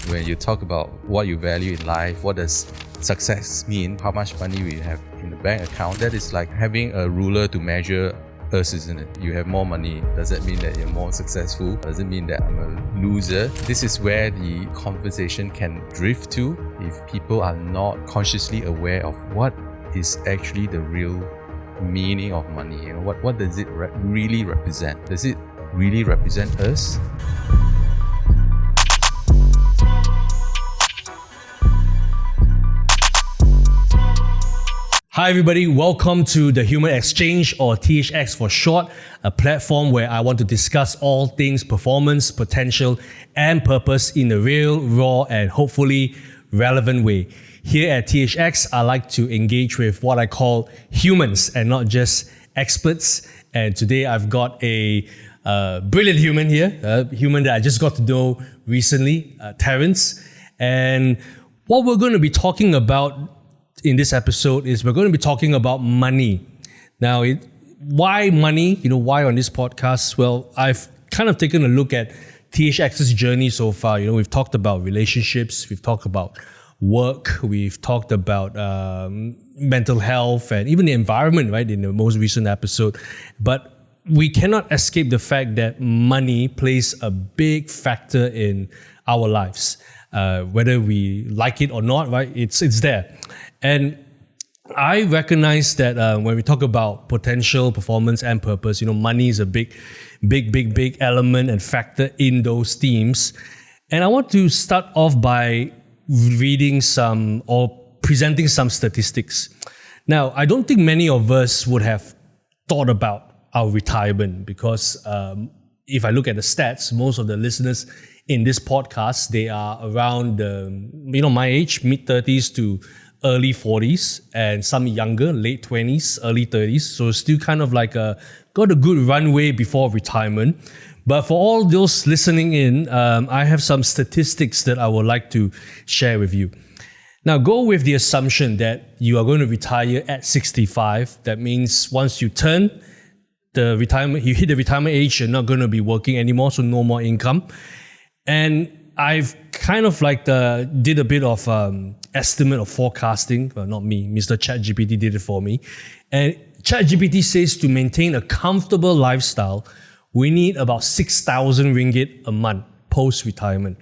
when you talk about what you value in life, what does success mean, how much money we have in the bank account, that is like having a ruler to measure us, isn't it? You have more money. Does that mean that you're more successful? Does it mean that I'm a loser? This is where the conversation can drift to if people are not consciously aware of what is actually the real meaning of money. You know, what does it really represent? Does it really represent us? Hi everybody, welcome to the Human Exchange, or THX for short, a platform where I want to discuss all things performance, potential and purpose in a real, raw and hopefully relevant way. Here at THX, I like to engage with what I call humans and not just experts. And today I've got a brilliant human here, a human that I just got to know recently, Terence. And what we're going to be talking about in this episode is we're going to be talking about money. Now, why money? Why on this podcast? Well, I've kind of taken a look at THX's journey so far. We've talked about relationships, we've talked about work, we've talked about mental health and even the environment, right, in the most recent episode. But we cannot escape the fact that money plays a big factor in our lives. Whether we like it or not, right? It's there. And I recognize that when we talk about potential, performance, and purpose, money is a big element and factor in those themes. And I want to start off by reading some or presenting some statistics. Now, I don't think many of us would have thought about our retirement because if I look at the stats, most of the listeners in this podcast, they are around my age, mid-30s to early 40s, and some younger, late 20s, early 30s. So still kind of like got a good runway before retirement. But for all those listening in, I have some statistics that I would like to share with you. Now, go with the assumption that you are going to retire at 65. That means once you turn you hit the retirement age, you're not going to be working anymore, so no more income. And I've kind of did a bit of estimate of forecasting. Well, not me, Mr. ChatGPT did it for me. And ChatGPT says to maintain a comfortable lifestyle, we need about 6,000 ringgit a month post-retirement.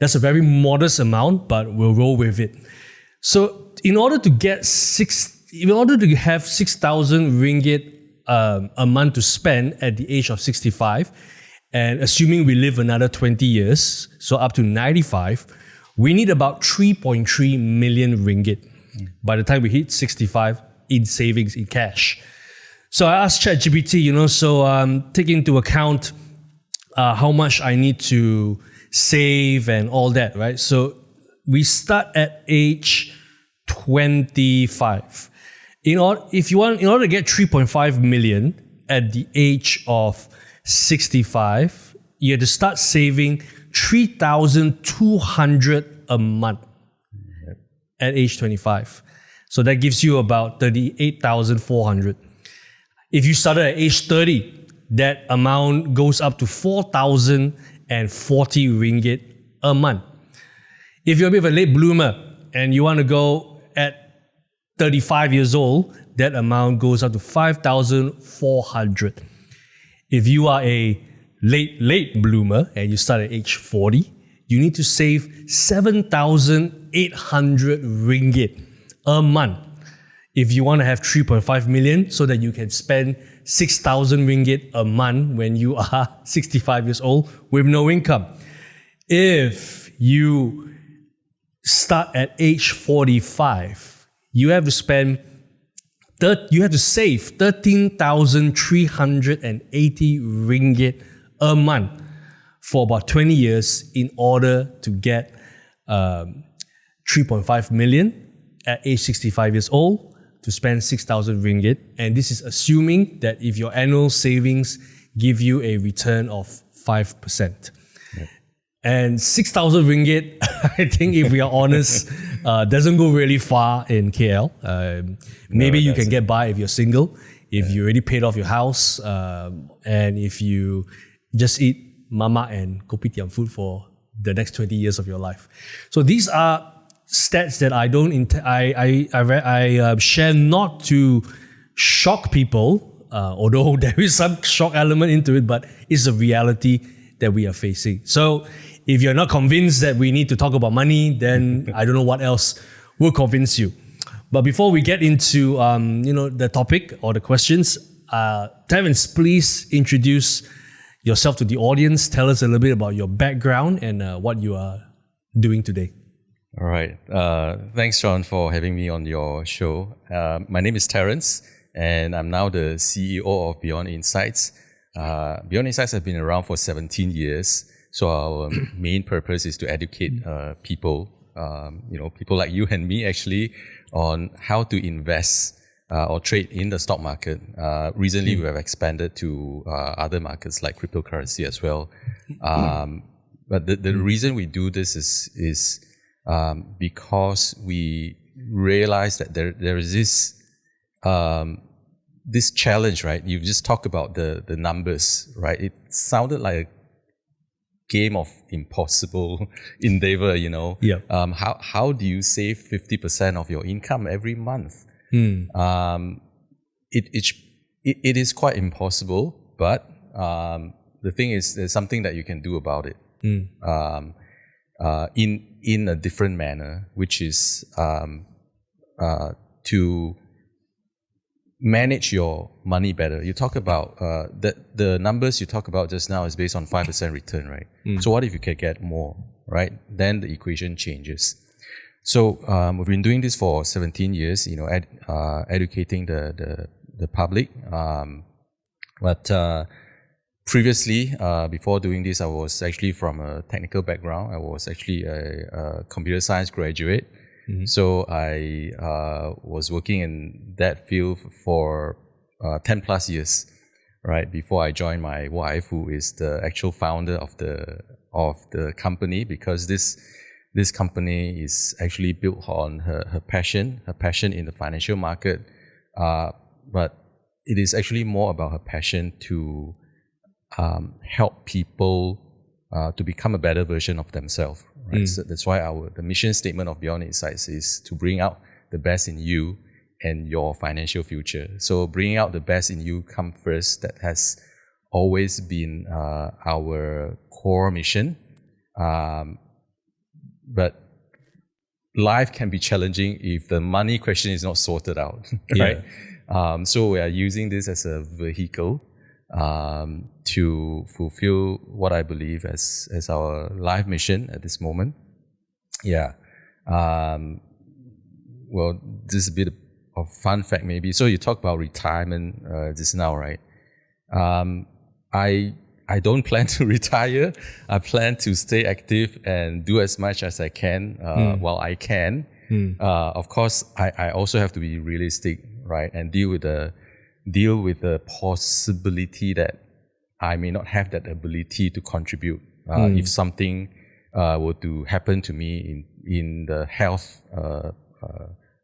That's a very modest amount, but we'll roll with it. So in order to have 6,000 ringgit a month to spend at the age of 65, and assuming we live another 20 years, so up to 95, we need about 3.3 million ringgit by the time we hit 65 in savings, in cash. So I asked ChatGPT, take into account how much I need to save and all that, right? So we start at age 25. In order to get 3.5 million at the age of 65, you have to start saving 3,200 a month at age 25. So that gives you about 38,400. If you started at age 30, that amount goes up to 4,040 ringgit a month. If you're a bit of a late bloomer and you want to go at 35 years old, that amount goes up to 5,400. If you are a late bloomer and you start at age 40, you need to save 7,800 ringgit a month if you want to have 3.5 million so that you can spend 6,000 ringgit a month when you are 65 years old with no income. If you start at age 45, you have to save 13,380 ringgit a month for about 20 years in order to get 3.5 million at age 65 years old to spend 6,000 ringgit. And this is assuming that if your annual savings give you a return of 5%. Yeah. And 6,000 ringgit, I think if we are honest, doesn't go really far in KL. Maybe you can get by if you're single, if you already paid off your house, and if you just eat mama and kopitiam food for the next 20 years of your life. So these are stats that I don't I share not to shock people, although there is some shock element into it, but it's a reality that we are facing. So if you're not convinced that we need to talk about money, then I don't know what else will convince you. But before we get into the topic or the questions, Terence, please introduce yourself to the audience. Tell us a little bit about your background and what you are doing today. All right. Thanks, Sean, for having me on your show. My name is Terence, and I'm now the CEO of Beyond Insights. Beyond Insights have been around for 17 years. So our main purpose is to educate people, people like you and me actually, on how to invest or trade in the stock market. Recently, we have expanded to other markets like cryptocurrency as well. But the reason we do this is because we realize that there is this challenge, right? You just talk about the numbers, right? It sounded like a game of impossible endeavor, Yeah. How do you save 50% of your income every month? It is quite impossible, but the thing is, there's something that you can do about it. In a different manner, which is to manage your money better. You talk about the numbers you talk about just now is based on 5% return, right? So what if you can get more, right? Then the equation changes. So we've been doing this for 17 years, educating the public. But previously, before doing this, I was actually from a technical background. I was actually a computer science graduate. So I was working in that field for 10 plus years, right? Before I joined my wife, who is the actual founder of the company, because this company is actually built on her passion in the financial market. But it is actually more about her passion to help people to become a better version of themselves. Right? So that's why the mission statement of Beyond Insights is to bring out the best in you and your financial future. So bringing out the best in you come first. That has always been our core mission. But life can be challenging if the money question is not sorted out, right? Yeah. So we are using this as a vehicle to fulfill what I believe as our life mission at this moment. Yeah. Well, this is a bit of fun fact maybe. So you talk about retirement just now, right? I don't plan to retire. I plan to stay active and do as much as I can while I can. Of course, I also have to be realistic, right, and deal with the possibility that I may not have that ability to contribute if something were to happen to me in the health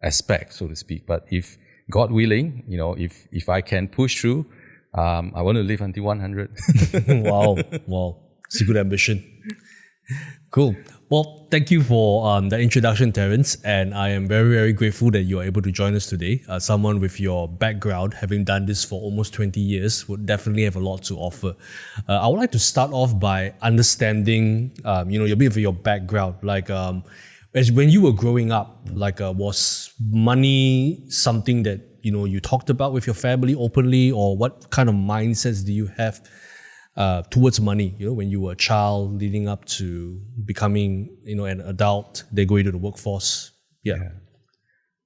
aspect, so to speak. But if God willing, if I can push through, I want to live until 100. Wow, it's a good ambition. Cool. Well, thank you for the introduction, Terence, and I am very, very grateful that you are able to join us today. Someone with your background, having done this for almost 20 years, would definitely have a lot to offer. I would like to start off by understanding, a bit of your background. Like, as when you were growing up, was money something that you talked about with your family openly, or what kind of mindsets do you have towards money, when you were a child leading up to becoming, an adult, they go into the workforce? Yeah.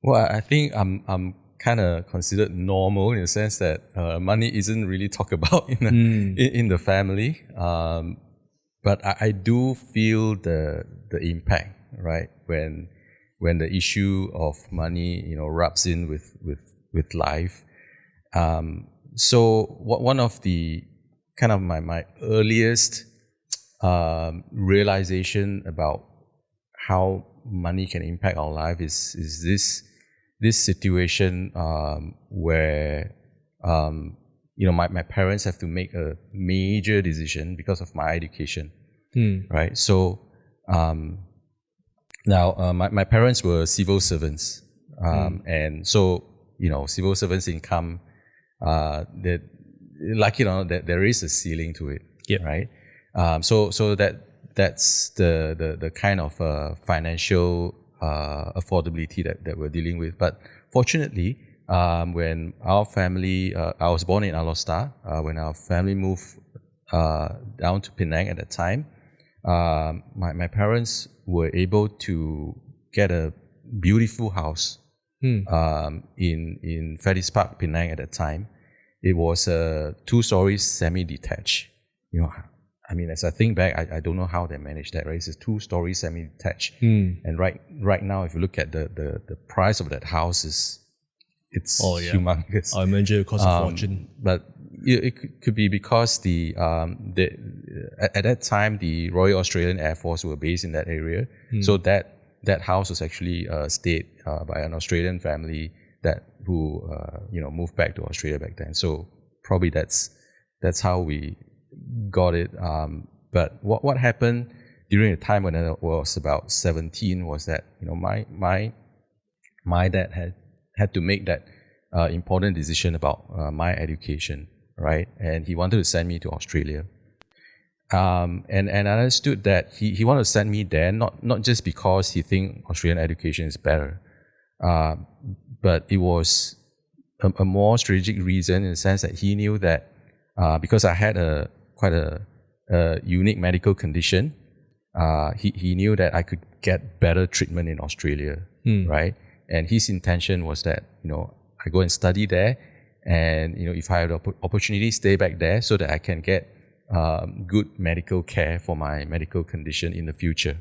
Well, I think I'm kind of considered normal in the sense that money isn't really talked about in the family. But I do feel the impact, right? When the issue of money, rubs in with life. So one of the kind of my earliest realization about how money can impact our life is this situation where my parents have to make a major decision because of my education, right? So Now, my parents were civil servants, and so civil servants' income, that there is a ceiling to it, right? So that's the kind of financial affordability that we're dealing with. But fortunately, when our family, I was born in Alor, when our family moved down to Penang at that time, my parents were able to get a beautiful house in Fettes Park, Penang at that time. It was a 2-story semi-detached. As I think back, I don't know how they managed that, right? It's a 2-story semi-detached. And right now, if you look at the price of that house, it's humongous. I imagine it costs a fortune. But it could be because at that time, the Royal Australian Air Force were based in that area. So that house was actually stayed by an Australian family who moved back to Australia back then. So probably that's how we got it. But what happened during the time when I was about 17 was that my dad had to make that important decision about my education, right? And he wanted to send me to Australia. And I understood that he wanted to send me there not just because he think Australian education is better, but it was a more strategic reason in the sense that he knew that because I had quite a unique medical condition, he knew that I could get better treatment in Australia, right? And his intention was that I go and study there, and if I had the opportunity, stay back there so that I can get good medical care for my medical condition in the future.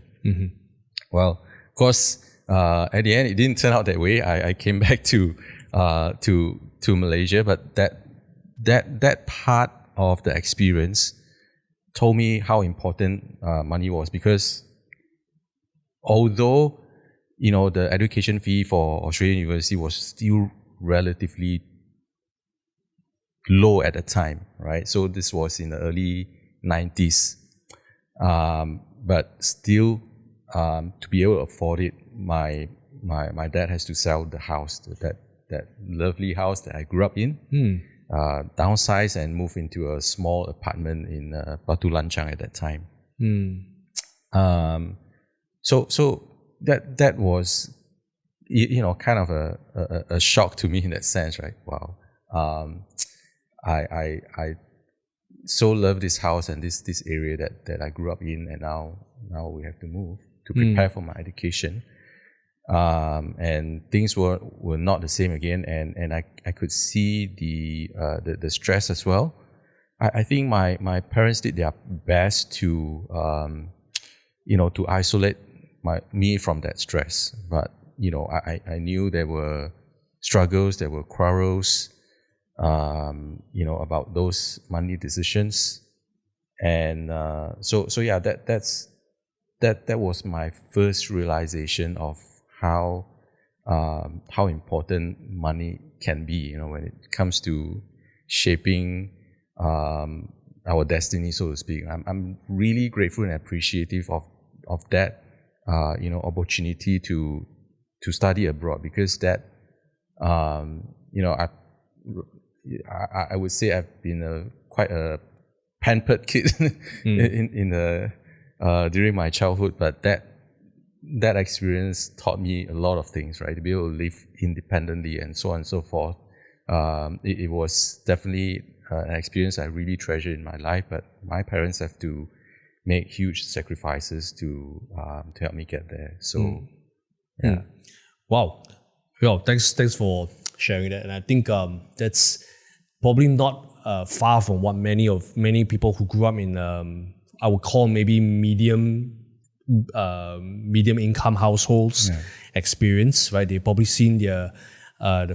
Well, of course, at the end, it didn't turn out that way. I came back to Malaysia, but that part of the experience told me how important money was, because although the education fee for Australian university was still relatively low at the time, right? So this was in the early 90s, but still to be able to afford it, my dad has to sell the house, that lovely house that I grew up in, downsize and move into a small apartment in Batu Lanchang at that time. So that was kind of a shock to me in that sense, right? Wow. I so love this house and this area that I grew up in, and now we have to move to prepare for my education. And things were not the same again, and I could see the stress as well. I think my parents did their best to to isolate me from that stress, but I knew there were struggles, there were quarrels, about those money decisions, and so that was my first realization of how important money can be, when it comes to shaping our destiny, so to speak. I'm really grateful and appreciative of that opportunity to study abroad, because that I would say I've been quite a pampered kid during my childhood, but that experience taught me a lot of things, right? To be able to live independently and so on and so forth. It was definitely an experience I really treasure in my life, but my parents have to make huge sacrifices to help me get there. So, yeah. Wow. Well, thanks for sharing that. And I think that's probably not far from what many people who grew up in I would call maybe medium income households experience, right? They've probably seen the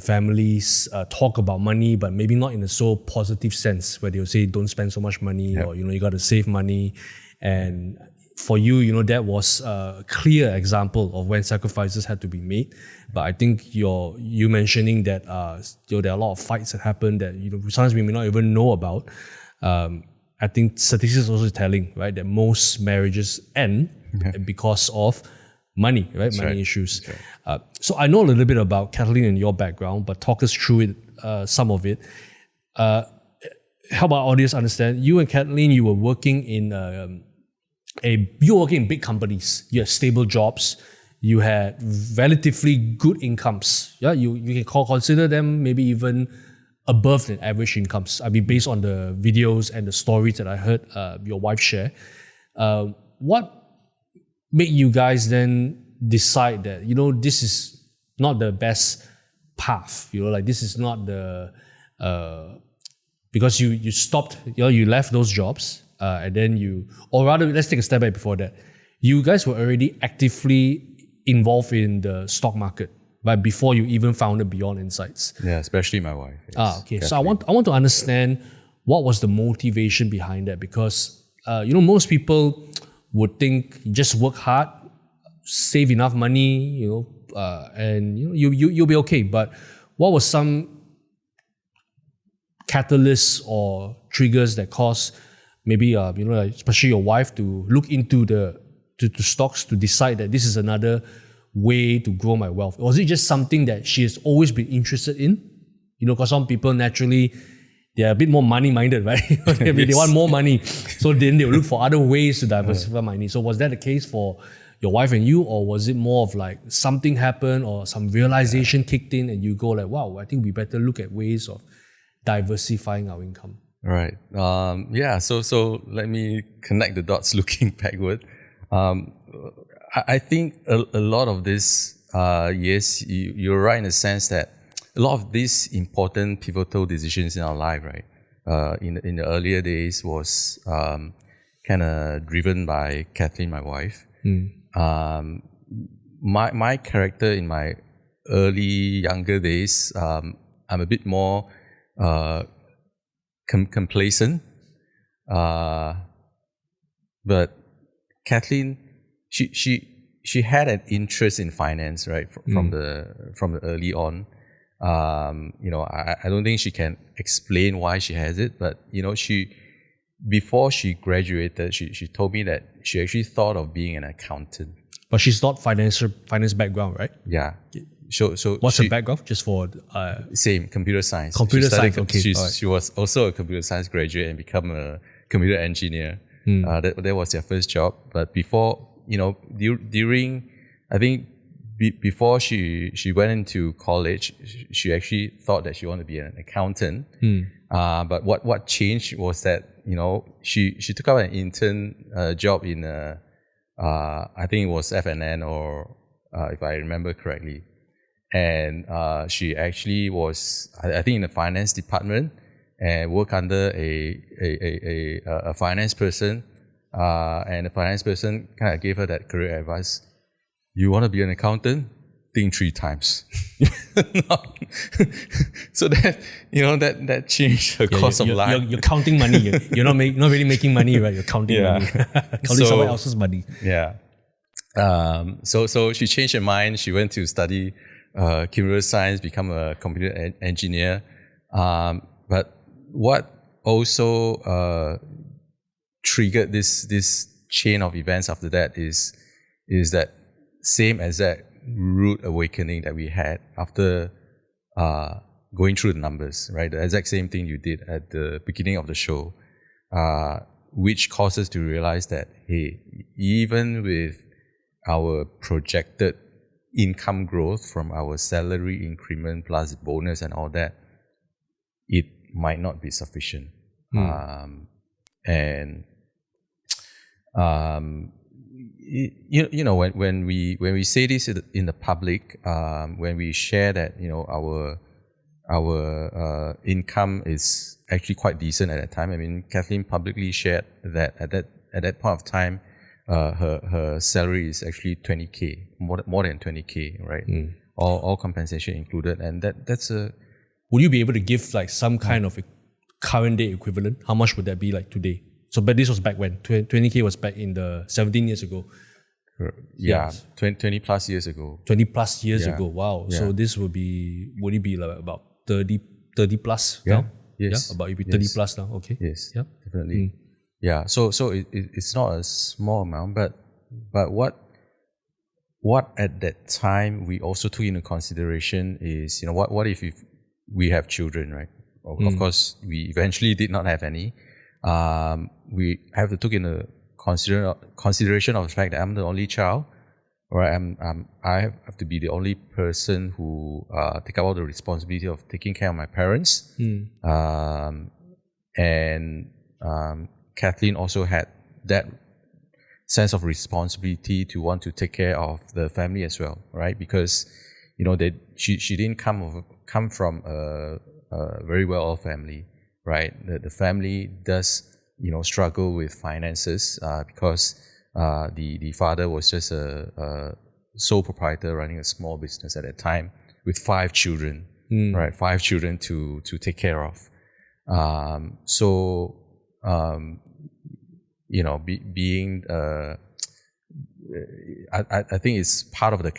families talk about money, but maybe not in a so positive sense, where they'll say don't spend so much money, or you got to save money. And for you, that was a clear example of when sacrifices had to be made. But I think you mentioning that there are a lot of fights that happen that sometimes we may not even know about. I think statistics also telling, right, that most marriages end because of money, right? That's money right. issues. That's So I know a little bit about Kathleen and your background, but talk us through it, some of it. Help our audience understand. You and Kathleen, you were working in big companies. You had stable jobs. You had relatively good incomes. Yeah, you can consider them maybe even above the average incomes. I mean, based on the videos and the stories that I heard your wife share. What made you guys then decide that, this is not the best path? This is not the... because you stopped, you left those jobs, and then or rather, let's take a step back before that. You guys were already actively involved in the stock market, right, before you even founded Beyond Insights. Yeah, especially my wife. Yes, Okay. definitely. So I want to understand what was the motivation behind that, because most people would think just work hard, save enough money, and you'll be okay. But what was some catalysts or triggers that caused maybe especially your wife to look into the stocks, to decide that this is another way to grow my wealth? Was it just something that she has always been interested in? Because some people naturally, they're a bit more money-minded, right? They want more money. So then they'll look for other ways to diversify money. So was that the case for your wife and you, or was it more of like something happened or some realization kicked in and you go like, wow, I think we better look at ways of diversifying our income? Right. So let me connect the dots looking backward. I think a lot of this, yes, you're right in the sense that a lot of these important pivotal decisions in our life, right, in the earlier days was kind of driven by Kathleen, my wife. My character in my younger days, I'm a bit more complacent, but Kathleen, she had an interest in finance, right, from the early on. I don't think she can explain why she has it, but before she graduated, she told me that she actually thought of being an accountant. But she's not finance background, right? Yeah. So what's her background? Just for same computer science. Computer science. Okay. She was also a computer science graduate and become a computer engineer. That was their first job. But before, during, I think before she went into college, she actually thought that she wanted to be an accountant. But what changed was that she took up an intern job in I think it was FNN, or if I remember correctly. And she actually was, I think, in the finance department and worked under a finance person. And the finance person kind of gave her that career advice: you want to be an accountant? Think 3 times. So that changed her course of life. You're counting money. You're not really making money, right? You're counting money. Counting someone else's money. Yeah. So she changed her mind. She went to study computer science, become a computer engineer. But what also triggered this chain of events after that is that same as that rude awakening that we had after going through the numbers, right? The exact same thing you did at the beginning of the show, which caused us to realize that, hey, even with our projected income growth from our salary increment plus bonus and all that, it might not be sufficient. When we say this in the public, when we share that our income is actually quite decent at that time. I mean, Kathleen publicly shared that at that point of time, her salary is actually 20K, more than 20K, right? All compensation included, and that's a. Would you be able to give like some kind of a current day equivalent? How much would that be like today? So, but this was back when 20K was back in the 17 years ago. Yeah, 20 plus years ago. 20 plus years ago. Wow. Yeah. So this would it be like about 30 plus now? Yes. Yeah, about 30 plus now. Okay. Yes. Yeah. Definitely. Yeah, so it's not a small amount, but what at that time we also took into consideration is, what if we have children, right? Of course, we eventually did not have any. We have to take into consideration of the fact that I'm the only child, right? I have to be the only person who take up all the responsibility of taking care of my parents. And Kathleen also had that sense of responsibility to want to take care of the family as well, right? Because she didn't come from a very well-off family, right? The family does struggle with finances because the father was just a sole proprietor running a small business at that time with 5 children, right? 5 children to take care of. Being I think it's part of the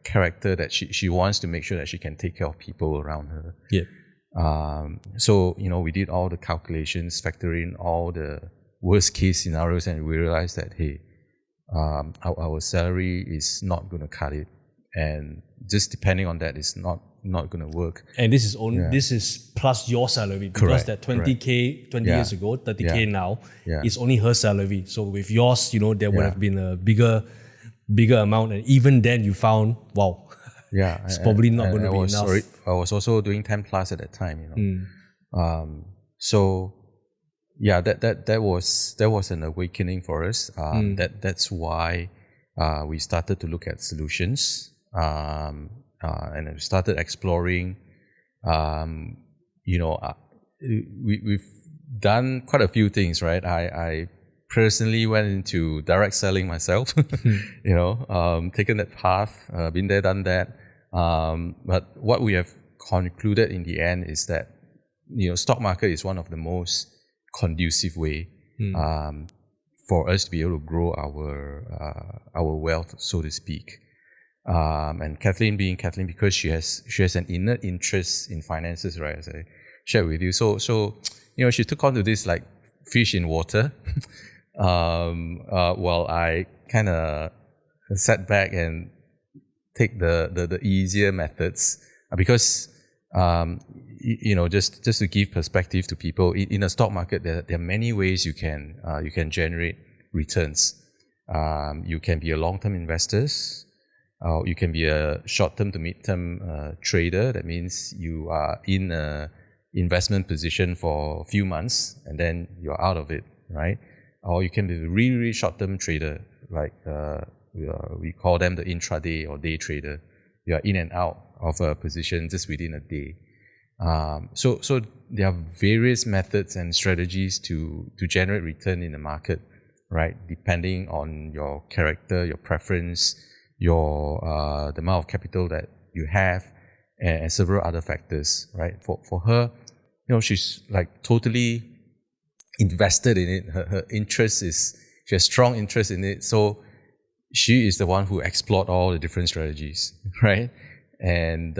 character that she wants to make sure that she can take care of people around her. Yeah. We did all the calculations, factoring all the worst case scenarios, and we realized that, hey, our salary is not going to cut it, and just depending on that is not going to work. And this is plus your salary, because that 20K 20 years ago, 30K now is only her salary. So with yours, there would have been a bigger amount, and even then you found, wow, it's probably not going to be enough. I was also doing 10 plus at that time, that was an awakening for us. That's why we started to look at solutions. And we started exploring. We've done quite a few things, right? I personally went into direct selling myself, taken that path, been there, done that. But what we have concluded in the end is that, stock market is one of the most conducive way for us to be able to grow our wealth, so to speak. And Kathleen being Kathleen, because she has an inner interest in finances, right? As I shared with you. So she took on to this like fish in water, while I kind of sat back and take the easier methods, because just to give perspective to people, in a stock market there are many ways you can generate returns. You can be a long-term investors. You can be a short-term to mid-term trader. That means you are in an investment position for a few months and then you're out of it, right? Or you can be a really, really short-term trader, like we call them the intraday or day trader. You are in and out of a position just within a day. So there are various methods and strategies to generate return in the market, right? Depending on your character, your preference, the amount of capital that you have, and several other factors, right? For her, she's like totally invested in it. Her interest she has strong interest in it. So she is the one who explored all the different strategies, right? And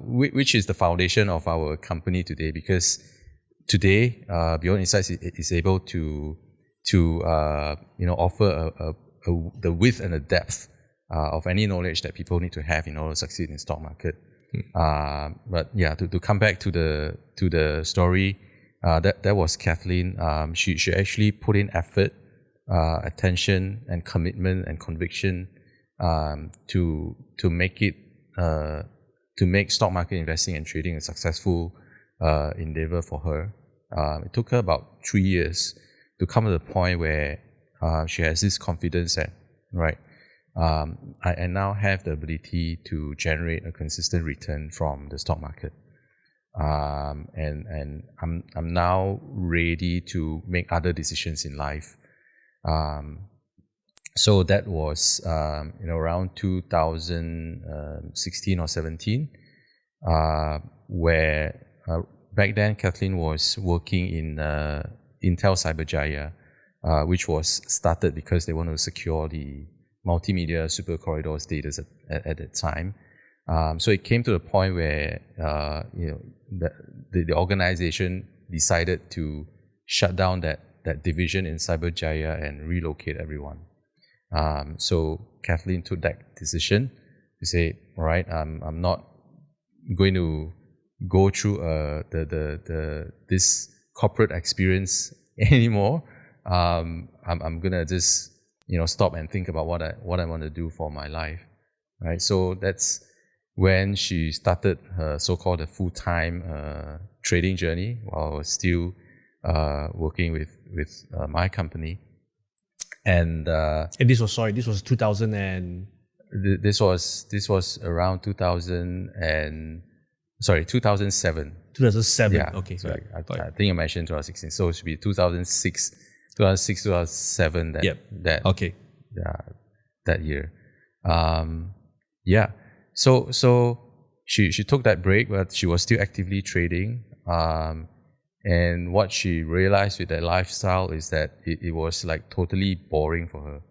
which is the foundation of our company today, because today Beyond Insights is able to offer the width and the depth of any knowledge that people need to have in order to succeed in stock market. But yeah, to come back to the story, that was Kathleen. She actually put in effort, attention, and commitment and conviction to make it to make stock market investing and trading a successful endeavor for her. It took her about 3 years to come to the point where she has this confidence that, right, I now have the ability to generate a consistent return from the stock market, and I'm now ready to make other decisions in life. So that was around 2016 or 17, where back then Kathleen was working in Intel Cyberjaya, which was started because they wanted to secure the multimedia super corridors data at that time. So it came to the point where the organization decided to shut down that that division in Cyberjaya and relocate everyone. So Kathleen took that decision to say, all right, I'm not going to go through this corporate experience anymore. I'm gonna just stop and think about what I want to do for my life, right? So that's when she started her so-called a full-time trading journey while I was still working with my company. And this was 2000 and this was around 2007. 2007. Yeah. Okay. So I think I mentioned 2016. So it should be 2007. That year. So she took that break, but she was still actively trading. And what she realized with that lifestyle is that it was like totally boring for her.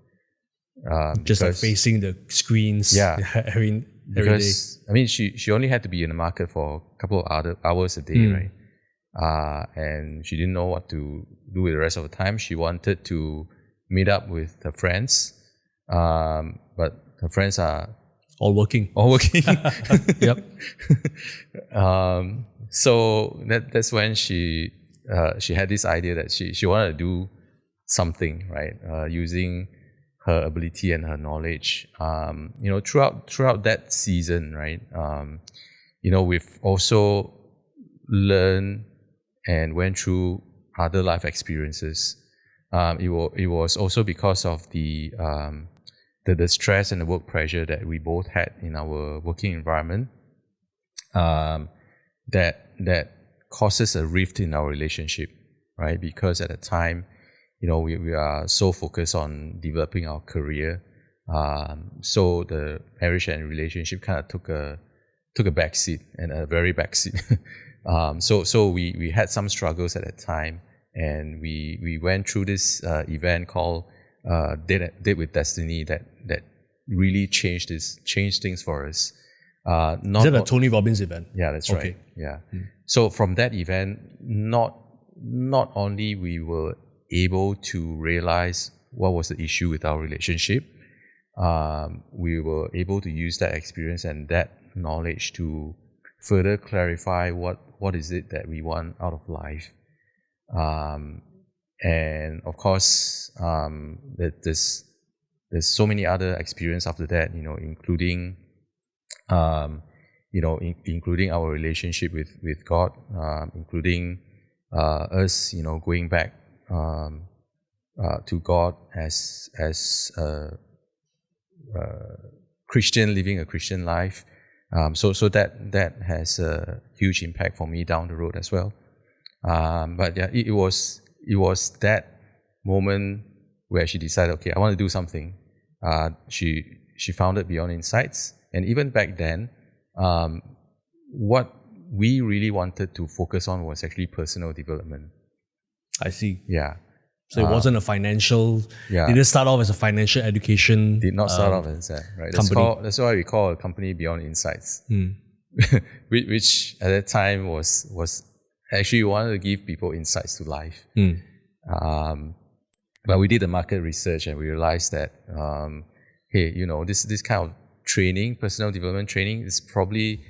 Just like facing the screens. Yeah. every day. I mean, she only had to be in the market for a couple of other hours a day, right? And she didn't know what to do with the rest of the time. She wanted to meet up with her friends, but her friends are all working. Yep. So that's when she had this idea that she wanted to do something, right? Using her ability and her knowledge. Throughout that season, right? We've also learned and went through other life experiences. It was also because of the stress and the work pressure that we both had in our working environment, that causes a rift in our relationship, right? Because at the time, we are so focused on developing our career, so the marriage and relationship kind of took a back seat, and a very back seat. So we had some struggles at that time, and we went through this event called Date with Destiny that really changed things for us. Is it a Tony Robbins event? Yeah, that's right. Yeah. So from that event, not only we were able to realize what was the issue with our relationship, we were able to use that experience and that knowledge to further clarify what is it that we want out of life. And of course, there's so many other experiences after that, including including our relationship with God, including us, going back to God as Christian, living a Christian life. So that has a huge impact for me down the road as well. But yeah, it was that moment where she decided, okay, I want to do something. She founded Beyond Insights, and even back then, what we really wanted to focus on was actually personal development. I see. Yeah. So it wasn't a financial. Yeah. Did it start off as a financial education? Did not start off as that, right? That's why we call a company Beyond Insights, which at that time was actually we wanted to give people insights to life. But we did the market research and we realized that, hey, this kind of training, personal development training, is probably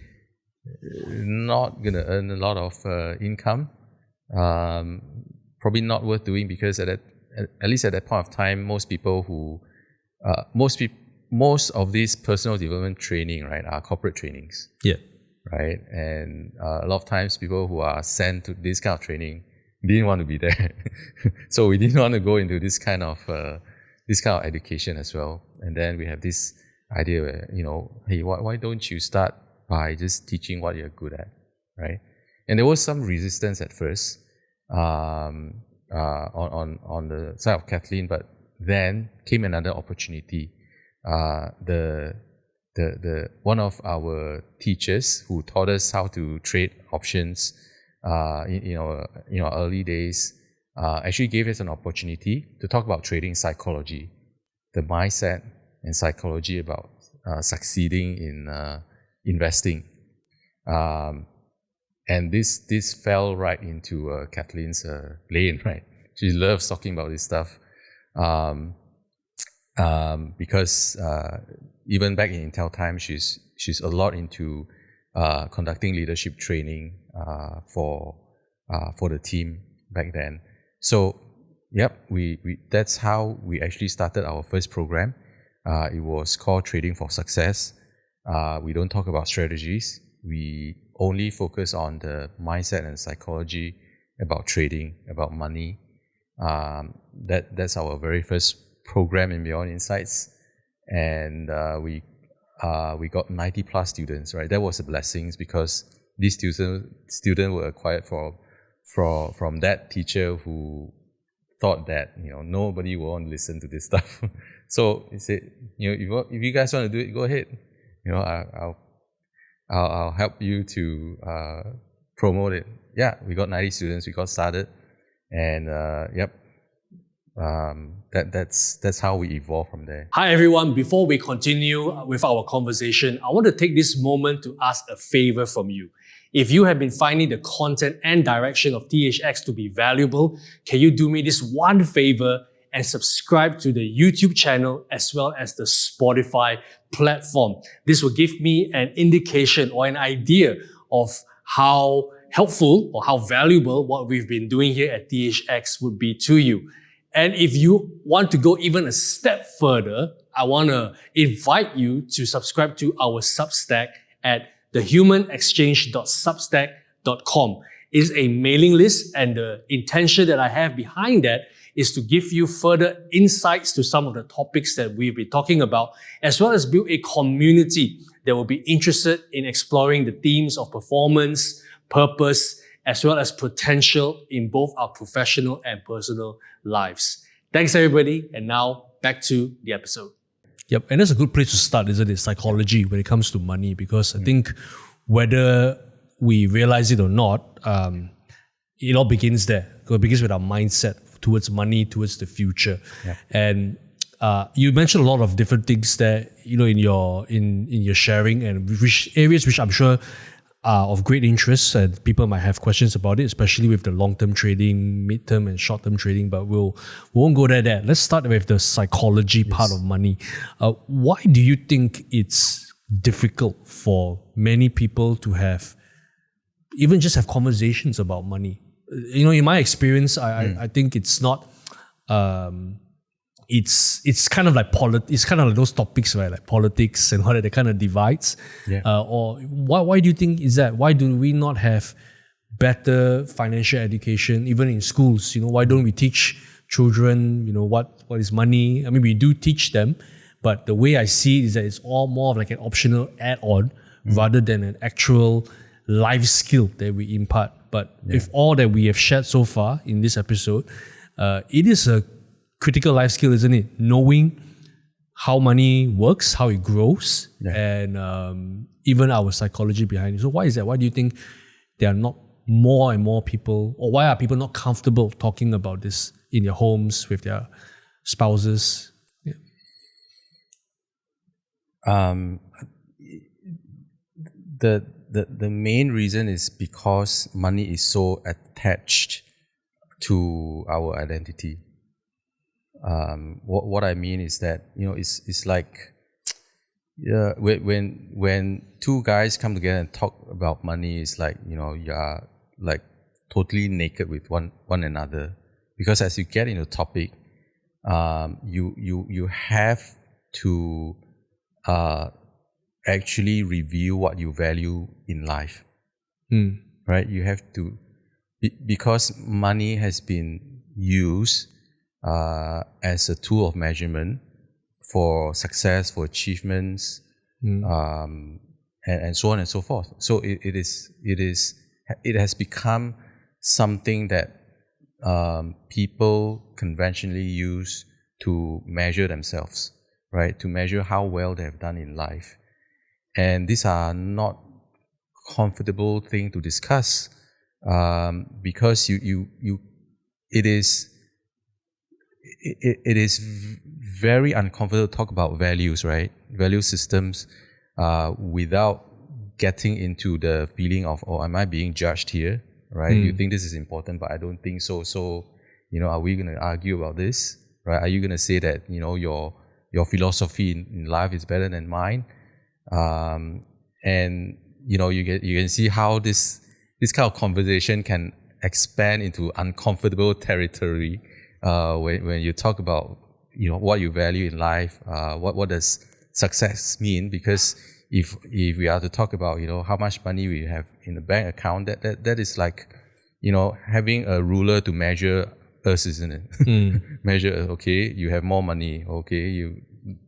not going to earn a lot of income. Probably not worth doing, because at least at that point of time, most of these personal development training, right, are corporate trainings. Yeah. Right, and a lot of times people who are sent to this kind of training didn't want to be there, so we didn't want to go into this kind of education as well. And then we have this idea where, hey, why don't you start by just teaching what you're good at, right? And there was some resistance at first on the side of Kathleen, but then came another opportunity. The one of our teachers who taught us how to trade options in our early days actually gave us an opportunity to talk about trading psychology, the mindset and psychology about succeeding in investing. And this fell right into Kathleen's lane, right? She loves talking about this stuff. Because even back in Intel time, she's a lot into conducting leadership training for the team back then. So, we that's how we actually started our first program. It was called Trading for Success. We don't talk about strategies. We only focus on the mindset and psychology about trading, about money. That's our very first program in Beyond Insights, and we got 90 plus students. Right, that was a blessing because these students were acquired from that teacher who thought that nobody will want to listen to this stuff. So he said, if you guys want to do it, go ahead. I'll help you to promote it. Yeah, we got 90 students. We got started, and that's how we evolve from there. Hi everyone, before we continue with our conversation, I want to take this moment to ask a favor from you. If you have been finding the content and direction of THX to be valuable, can you do me this one favor and subscribe to the YouTube channel as well as the Spotify platform? This will give me an indication or an idea of how helpful or how valuable what we've been doing here at THX would be to you. And if you want to go even a step further, I want to invite you to subscribe to our Substack at thehumanexchange.substack.com. It is a mailing list, and the intention that I have behind that is to give you further insights to some of the topics that we've been talking about, as well as build a community that will be interested in exploring the themes of performance, purpose, as well as potential in both our professional and personal lives. Thanks everybody, and now back to the episode. Yep, and that's a good place to start, isn't it? Psychology when it comes to money, because I think whether we realize it or not, it all begins there. It begins with our mindset towards money, towards the future. Yeah. And you mentioned a lot of different things there, in your sharing, and which areas which I'm sure are of great interest, and people might have questions about it, especially with the long-term trading, mid-term and short-term trading, but we won't go there. Let's start with the psychology part of money. Why do you think it's difficult for many people to even just have conversations about money? In my experience, I think it's not. It's kind of like it's kind of like those topics, right? Like politics and all that kind of divides. Yeah. Or why do you think is that? Why do we not have better financial education even in schools? Why don't we teach children? What is money? I mean, we do teach them, but the way I see it is that it's all more of like an optional add-on rather than an actual life skill that we impart. But if all that we have shared so far in this episode, it is a critical life skill, isn't it? Knowing how money works, how it grows, and even our psychology behind it. So why is that? Why do you think there are not more and more people, or why are people not comfortable talking about this in their homes with their spouses? Yeah. The main reason is because money is so attached to our identity. What I mean is that it's like when two guys come together and talk about money, it's like you are like totally naked with one another, because as you get into the topic, you have to actually review what you value in life, right? You have to, because money has been used as a tool of measurement for success, for achievements, and so on and so forth. So it has become something that people conventionally use to measure themselves, right? To measure how well they have done in life. And these are not comfortable thing to discuss, because it is very uncomfortable to talk about values, right? Value systems, without getting into the feeling of, am I being judged here, right? You think this is important, but I don't think so. So, Are we going to argue about this? Right? Are you going to say that your philosophy in life is better than mine? And you can see how this kind of conversation can expand into uncomfortable territory when you talk about what you value in life. What does success mean? Because if we are to talk about how much money we have in the bank account, that is like having a ruler to measure us, isn't it? Measure, okay, you have more money, okay,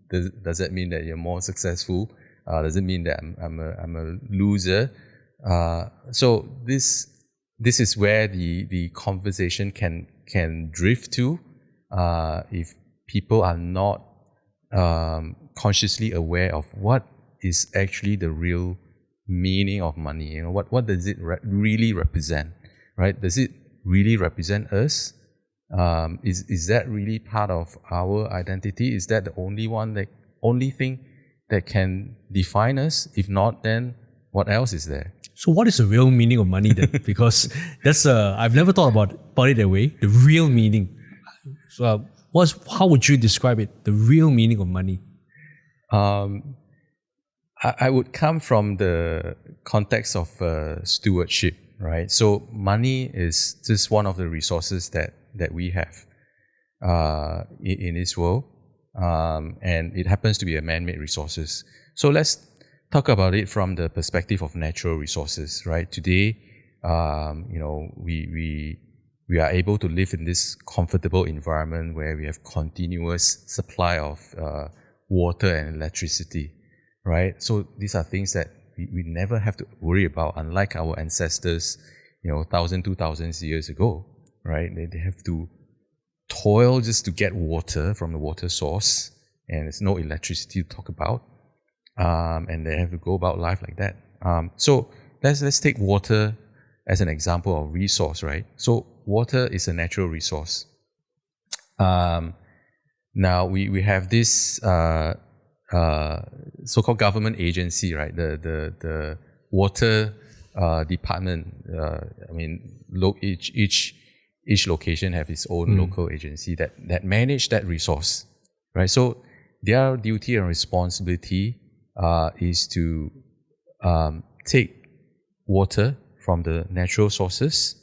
does that mean that you're more successful? Does it mean that I'm a loser? So this is where the conversation can drift to if people are not consciously aware of what is actually the real meaning of money. What does it really represent, right? Does it really represent us? Is that really part of our identity? Is that the only thing that can define us? If not, then what else is there? So what is the real meaning of money then? Because that's I've never thought about it that way. The real meaning. So how would you describe it? The real meaning of money. I would come from the context of stewardship, right? So money is just one of the resources that we have in this world, and it happens to be a man-made resources. So let's talk about it from the perspective of natural resources, right? Today, we are able to live in this comfortable environment where we have continuous supply of water and electricity, right? So these are things that we never have to worry about, unlike our ancestors, 1,000, 2,000 years ago, right? They have to toil just to get water from the water source, and there's no electricity to talk about, and they have to go about life like that. So let's take water as an example of resource, right? So water is a natural resource. Now we have this so-called government agency, right? The water department. Each location have its own local agency that manage that resource, right? So their duty and responsibility is to take water from the natural sources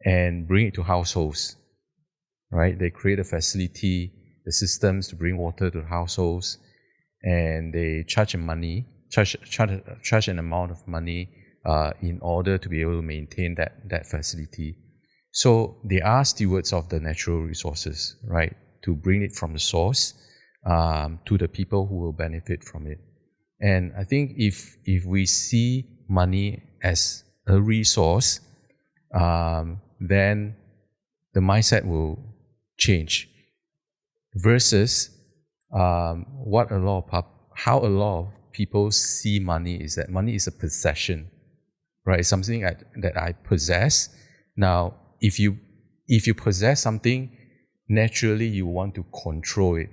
and bring it to households, right? They create a facility, the systems to bring water to households, and they charge an amount of money in order to be able to maintain that facility. So they are stewards of the natural resources, right? To bring it from the source to the people who will benefit from it. And I think if we see money as a resource, then the mindset will change. Versus how a lot of people see money is that money is a possession, right? It's something that I possess. Now, if you possess something, naturally you want to control it,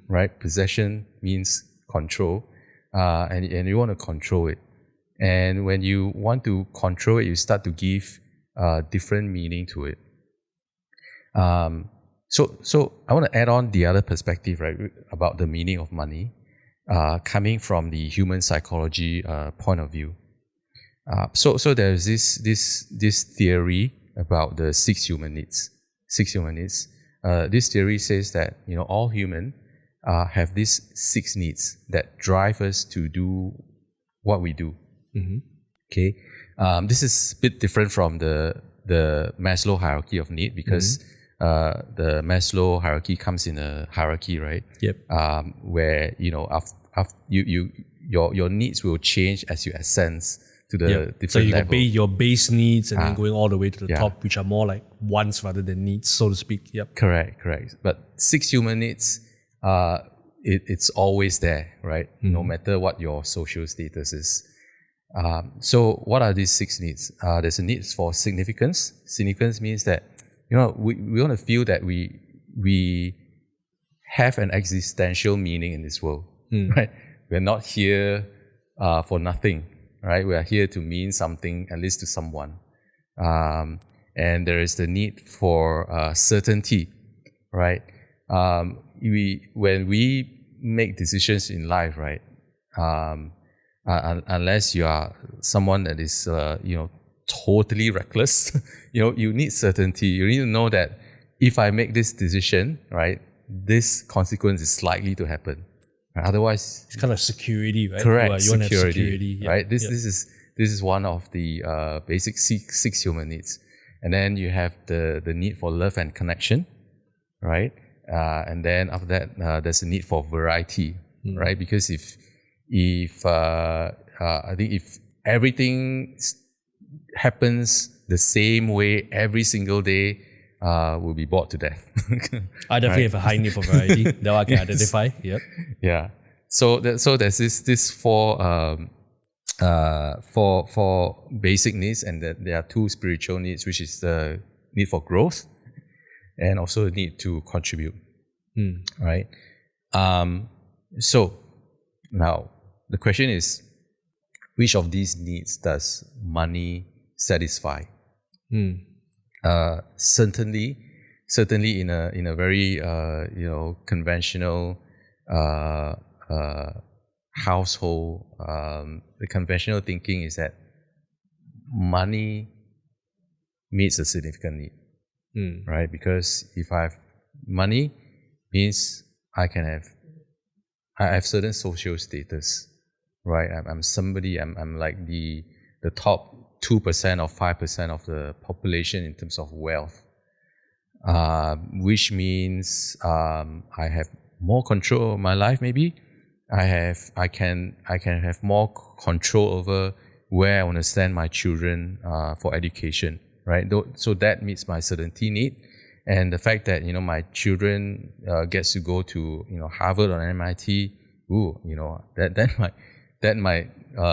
right? Possession means control, and you want to control it. And when you want to control it, you start to give different meaning to it. So I want to add on the other perspective, right, about the meaning of money, coming from the human psychology point of view. So there's this theory about the six human needs. This theory says that all human have these 6 needs that drive us to do what we do. Okay, this is a bit different from the Maslow hierarchy of need, because the Maslow hierarchy comes in a hierarchy, right? Yep. Where your needs will change as you ascend to the different so you level. got your base needs and then going all the way to the top, which are more like wants rather than needs, so to speak. Yep. Correct. But 6 human needs, it's always there, right? No matter what your social status is. So what are these 6 needs? There's a need for significance. Significance means that we want to feel that we have an existential meaning in this world, right? We're not here for nothing, right? We are here to mean something, at least to someone. and there is the need for certainty, right? When we make decisions in life, right, unless you are someone that is totally reckless, you need certainty. You need to know that if I make this decision, right, this consequence is likely to happen. Otherwise, it's kind of security, right? Correct, You want to have security, yeah. right? This is one of the basic six human needs. And then you have the need for love and connection, right? And then after that, there's a need for variety, right? Because if I think if everything happens the same way every single day, we'll be bored to death. I definitely have a high need for variety that I can identify. Yep. Yeah. So there's this four basic needs, and there are two spiritual needs, which is the need for growth and also the need to contribute. Right. So now the question is, which of these needs does money satisfy? Certainly in a very conventional household, the conventional thinking is that money meets a significant need, right? Because if I have money, means I have certain social status, right? I'm somebody. I'm like the top 2% or 5% of the population in terms of wealth, which means I have more control of my life. Maybe I can have more control over where I want to send my children for education, right? So that meets my certainty need, and the fact that my children gets to go to Harvard or MIT, that might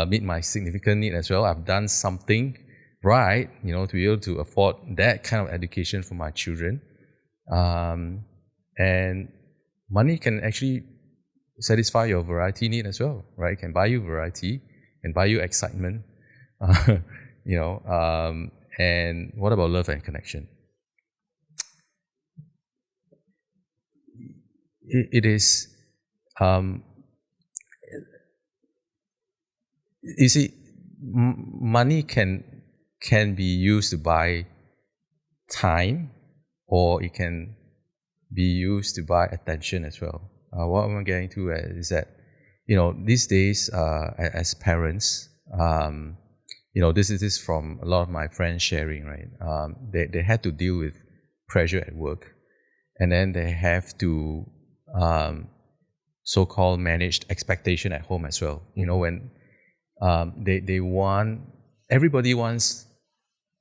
meet my significant need as well. I've done something right, to be able to afford that kind of education for my children. And money can actually satisfy your variety need as well, right? It can buy you variety, can buy you excitement, and what about love and connection? It is, you see, money can be used to buy time, or it can be used to buy attention as well. What I'm getting to is that, these days, as parents, this is from a lot of my friends sharing, right? They had to deal with pressure at work, and then they have to so-called manage expectation at home as well. When everybody wants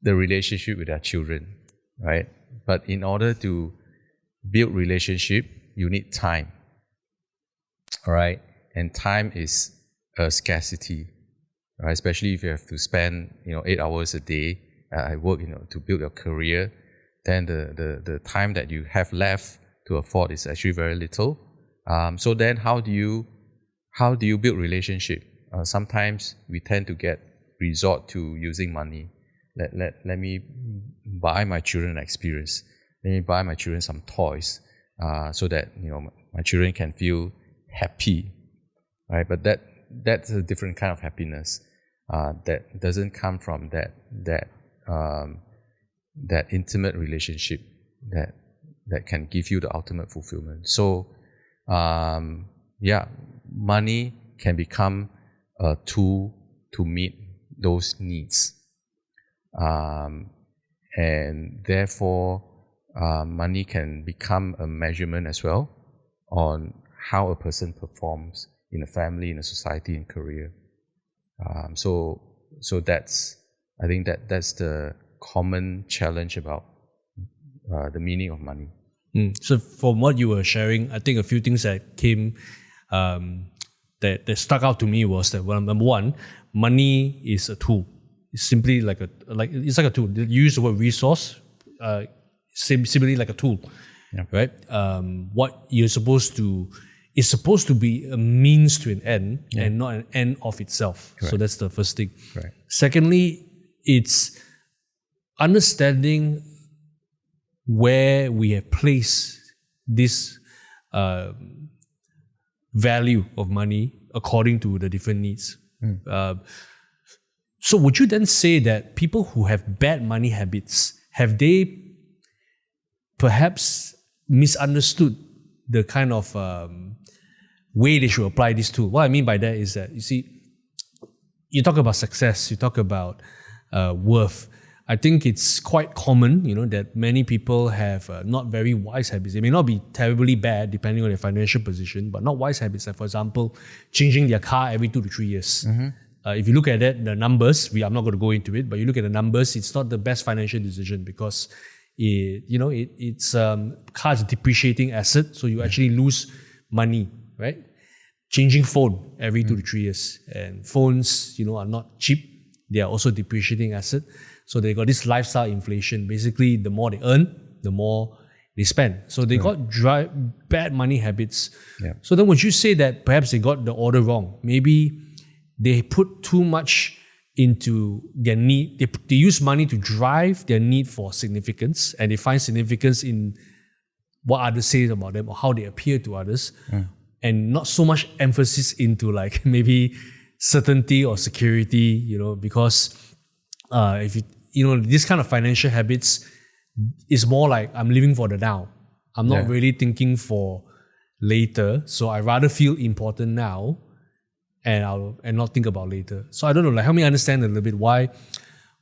the relationship with their children, right? But in order to build relationship, you need time, all right? And time is a scarcity, right? Especially if you have to spend 8 hours a day at work, to build your career, then the time that you have left to afford is actually very little. So then how do you build relationship? Sometimes we tend to resort to using money. Let me buy my children an experience. Let me buy my children some toys, so that my children can feel happy, right? But that's a different kind of happiness that doesn't come from that intimate relationship that can give you the ultimate fulfillment. So money can become a tool to meet those needs, and therefore money can become a measurement as well on how a person performs in a family, in a society, in career. So I think that's the common challenge about the meaning of money. So from what you were sharing, I think a few things that came that stuck out to me was that, well, number one, money is a tool. It's simply it's like a tool. You use the word resource, similarly like a tool, right? What you're supposed to is supposed to be a means to an end, and not an end of itself. Correct. So that's the first thing. Right. Secondly, it's understanding where we have placed this value of money according to the different needs. So would you then say that people who have bad money habits, have they perhaps misunderstood the kind of way they should apply this tool? What I mean by that is that, you see, you talk about success, you talk about worth. I think it's quite common, that many people have not very wise habits. They may not be terribly bad depending on their financial position, but not wise habits. Like, for example, changing their car every 2 to 3 years. If you look at it, the numbers, I'm not going to go into it, but you look at the numbers, it's not the best financial decision because car is a depreciating asset, so you actually lose money, right? Changing phone every 2 to 3 years, and phones, are not cheap. They are also depreciating asset, so they got this lifestyle inflation. Basically, the more they earn, the more they spend. So they got bad money habits. Yeah. So then, would you say that perhaps they got the order wrong? Maybe they put too much into their need. They use money to drive their need for significance, and they find significance in what others say about them or how they appear to others, and not so much emphasis into like maybe certainty or security, because if this kind of financial habits is more like I'm living for the now. I'm not really thinking for later, so I rather feel important now and not think about later. So I don't know, like, help me understand a little bit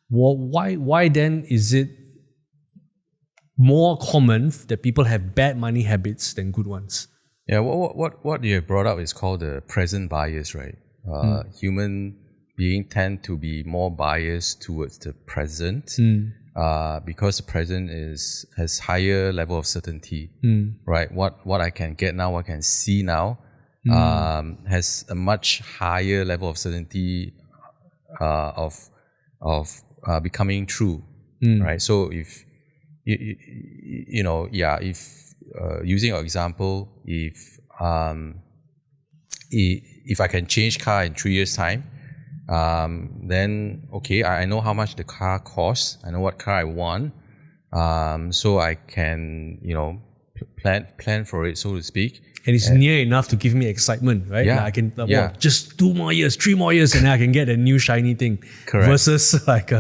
why then is it more common that people have bad money habits than good ones? Yeah, what you have brought up is called the present bias, right? Human beings tend to be more biased towards the present because the present has higher level of certainty, right? What I can get now, what I can see now, has a much higher level of certainty of becoming true, right? So if using your example, if I can change car in 3 years' time, then okay, I know how much the car costs. I know what car I want, so I can plan for it, so to speak. And it's near enough to give me excitement, right? Yeah. Like I can just 2 more years, 3 more years, and then I can get a new shiny thing. Correct. Versus like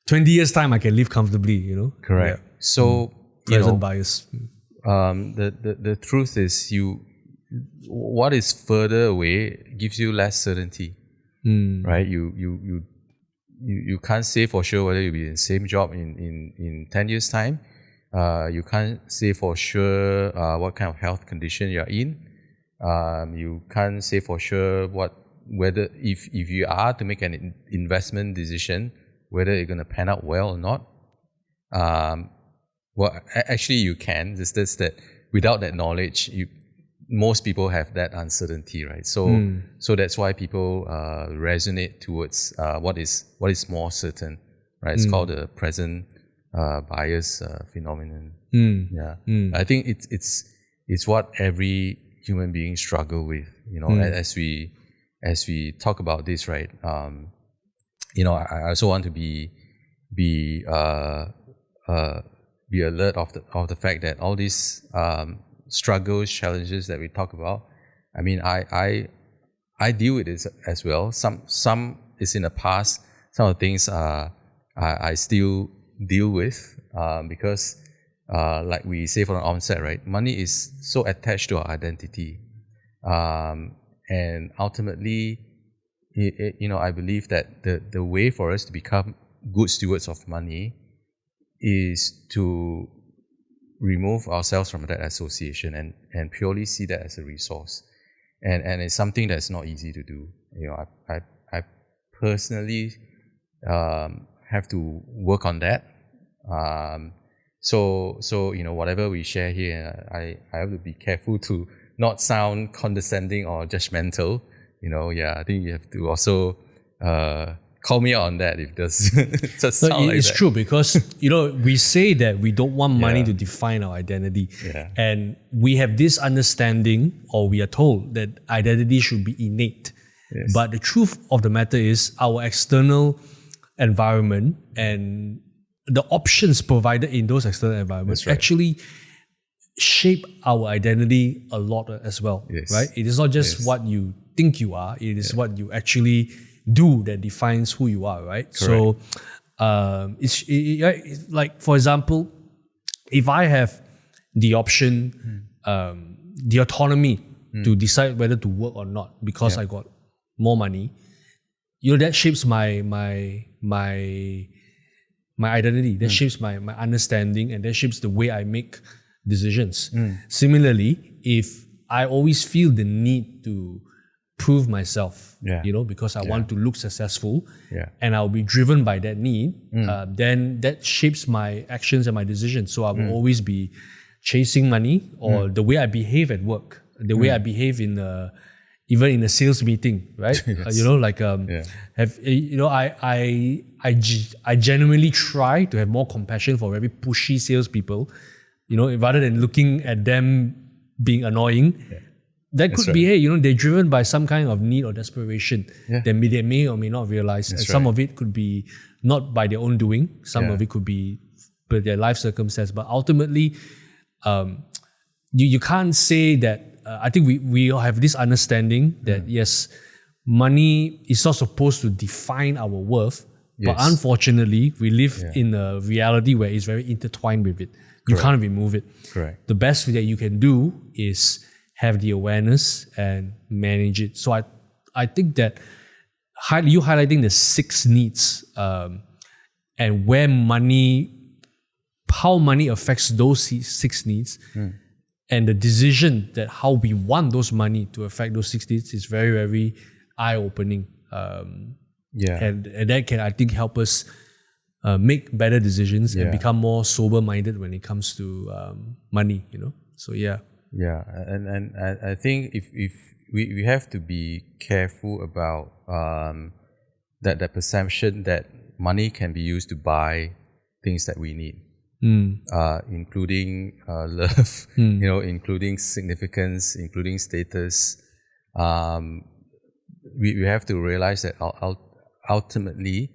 20 years time, I can live comfortably. Correct. Yeah. So present bias. The truth is, what is further away gives you less certainty, right? You can't say for sure whether you'll be in the same job in 10 years' time. You can't say for sure what kind of health condition you're in. You can't say for sure whether if you are to make an investment decision, whether you're going to pan out well or not. Well, actually you can. It's just that without that knowledge, most people have that uncertainty, right? So that's why people resonate towards what is more certain, right? It's called the present bias phenomenon. I think it's what every human being struggle with. As we talk about this, right? I also want to be alert of the fact that all these struggles, challenges that we talk about. I mean, I deal with it as well. Some is in the past. Some of the things I still deal with because like we say from the onset, right? Money is so attached to our identity, and ultimately, I believe that the way for us to become good stewards of money is to remove ourselves from that association and purely see that as a resource, and it's something that's not easy to do. I personally have to work on that. So whatever we share here, I have to be careful to not sound condescending or judgmental. I think you have to also call me out on that if does just sound like it's that. true because we say that we don't want money to define our identity, and we have this understanding, or we are told that identity should be innate. Yes. But the truth of the matter is, our external environment and the options provided in those external environments actually shape our identity a lot as well, right? It is not just what you think you are, it is what you actually do that defines who you are, right? So it's like, for example, if I have the option, the autonomy to decide whether to work or not because I got more money, that shapes my identity, that shapes my understanding, and that shapes the way I make decisions. Similarly, if I always feel the need to prove myself, because I want to look successful, and I'll be driven by that need, then that shapes my actions and my decisions. So I will always be chasing money, or the way I behave at work, the way I behave in even in a sales meeting, right? I genuinely try to have more compassion for very pushy salespeople, rather than looking at them being annoying. That could be, they're driven by some kind of need or desperation that they may or may not realize. And some of it could be not by their own doing. Some of it could be by their life circumstance. But ultimately, you can't say that. I think we all have this understanding that yes, money is not supposed to define our worth. But unfortunately, we live in a reality where it's very intertwined with it. You can't remove it. Correct. The best that you can do is have the awareness and manage it. So I think that you highlighting the 6 needs and where how money affects those 6 needs and the decision that how we want those money to affect those 6 needs is very, very eye-opening. And that can, I think, help us make better decisions and become more sober-minded when it comes to money, So Yeah, and I think if we have to be careful about that perception that money can be used to buy things that we need, including love, including significance, including status. We have to realize that ultimately,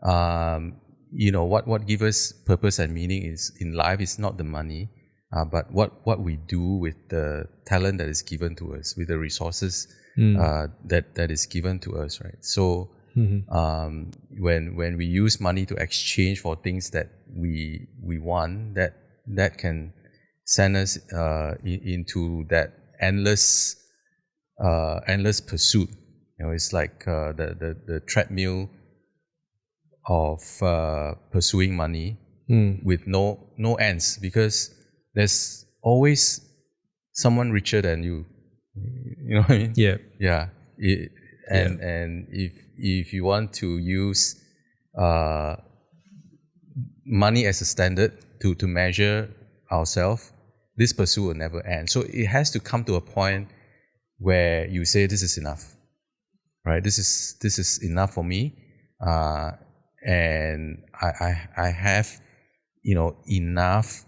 what gives us purpose and meaning in life is not the money. But what we do with the talent that is given to us, with the resources that is given to us, right? So when we use money to exchange for things that we want, that can send us into that endless pursuit. It's like the treadmill of pursuing money with no ends, because there's always someone richer than you. You know what I mean? Yeah. And if you want to use money as a standard to measure ourselves, this pursuit will never end. So it has to come to a point where you say, this is enough, right? This is enough for me, and I have enough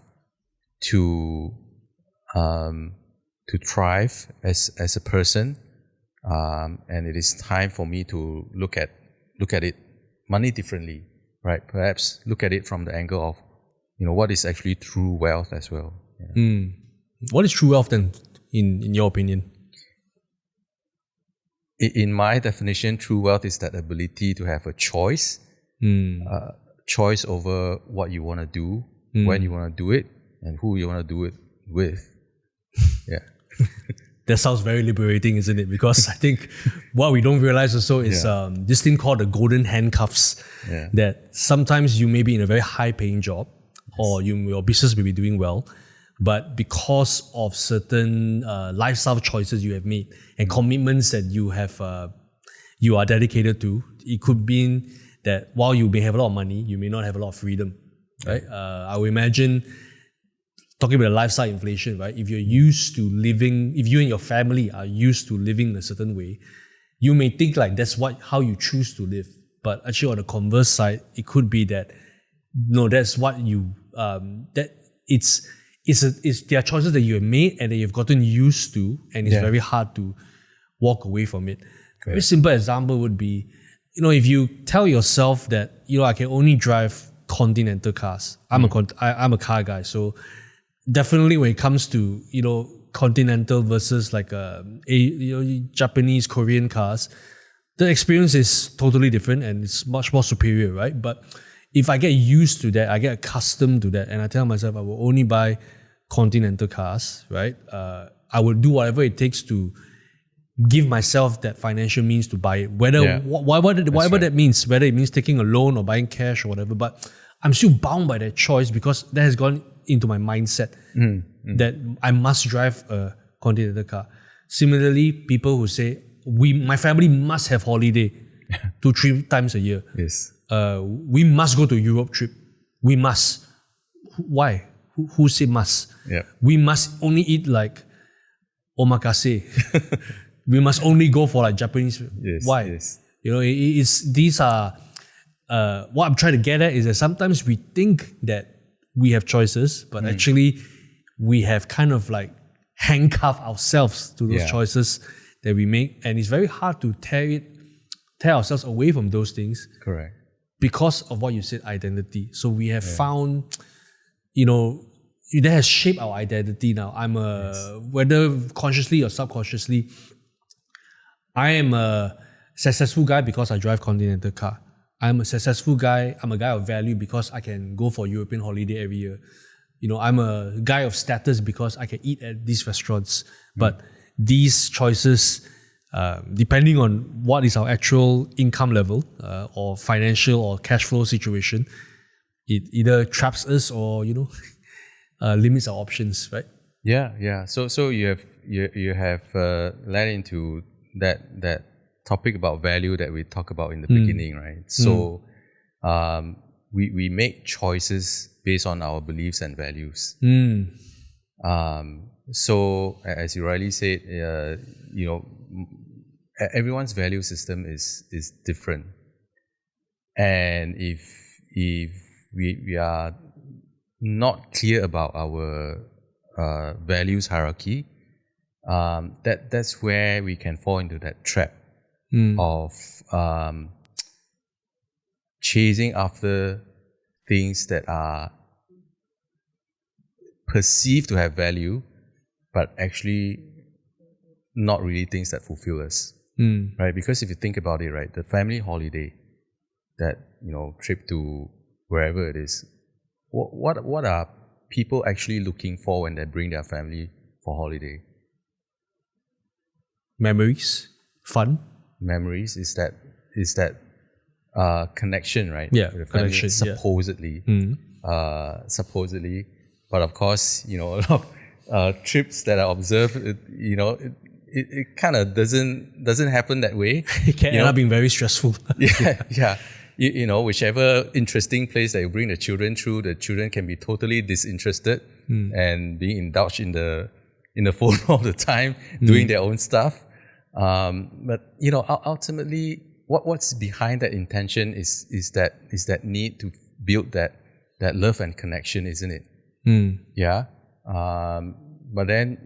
to thrive as a person, and it is time for me to look at it money differently, right? Perhaps look at it from the angle of what is actually true wealth as well. What is true wealth then, in your opinion? In my definition, true wealth is that ability to have a choice, choice over what you want to do, when you want to do it, and who you want to do it with. That sounds very liberating, isn't it? Because I think what we don't realize also is this thing called the golden handcuffs, that sometimes you may be in a very high paying job, or your business may be doing well, but because of certain lifestyle choices you have made and commitments that you are dedicated to, it could mean that while you may have a lot of money, you may not have a lot of freedom, right? I would imagine, talking about lifestyle inflation, right? If you and your family are used to living a certain way, you may think like that's how you choose to live. But actually, on the converse side, it could be that no, that's what you there are choices that you have made and that you've gotten used to, and it's very hard to walk away from it. A very simple example would be, if you tell yourself that I can only drive Continental cars. I'm a car guy, so definitely when it comes to Continental versus like Japanese, Korean cars, the experience is totally different and it's much more superior, right? But if I get used to that, I get accustomed to that, and I tell myself I will only buy Continental cars, right? I will do whatever it takes to give myself that financial means to buy it, whatever that means, whether it means taking a loan or buying cash or whatever. But I'm still bound by that choice because that has gone into my mindset that I must drive a Continental car. Similarly, people who say, my family must have holiday 2-3 times a year. Yes. We must go to Europe trip. We must. Why? Who say must? Yeah. We must only eat like omakase. We must only go for like Japanese. Yes. Why? Yes. These are what I'm trying to get at is that sometimes we think that we have choices, but actually we have kind of like handcuffed ourselves to those choices that we make, and it's very hard to tear ourselves away from those things. Correct. Because of what you said, identity. So we have found, that has shaped our identity now. Whether consciously or subconsciously, I am a successful guy because I drive Continental car. I'm a successful guy. I'm a guy of value because I can go for European holiday every year. I'm a guy of status because I can eat at these restaurants. But these choices, depending on what is our actual income level or financial or cash flow situation, it either traps us or limits our options, right? Yeah. So you have led into that topic about value that we talked about in the beginning, right? So we make choices based on our beliefs and values. So as you rightly said, everyone's value system is different, and if we are not clear about our values hierarchy, that's where we can fall into that trap of chasing after things that are perceived to have value, but actually not really things that fulfill us, right? Because if you think about it, right, the family holiday, that trip to wherever it is, what are people actually looking for when they bring their family for holiday? Memories, fun. Memories is that connection, right? Yeah, with the family, connection. Supposedly, but of course, a lot of trips that are observed, it kind of doesn't happen that way. It can end up being very stressful. Yeah. Whichever interesting place that you bring the children through, the children can be totally disinterested and being indulged in the phone all the time, doing their own stuff. But ultimately, what's behind that intention is that need to build that love and connection, isn't it? Yeah. But then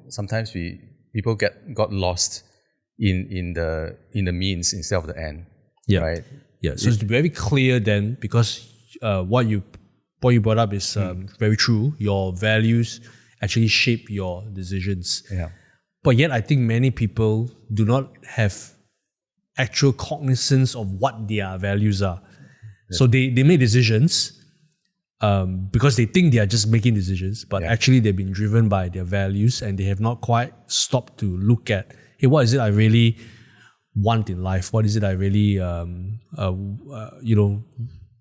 sometimes people got lost in the means instead of the end. Yeah. Right. Yeah. So it's very clear then, because what you brought up is very true. Your values actually shape your decisions. Yeah. But yet, I think many people do not have actual cognizance of what their values are. Yeah. So they make decisions because they think they are just making decisions, but actually they've been driven by their values, and they have not quite stopped to look at, hey, what is it I really want in life? What is it I really,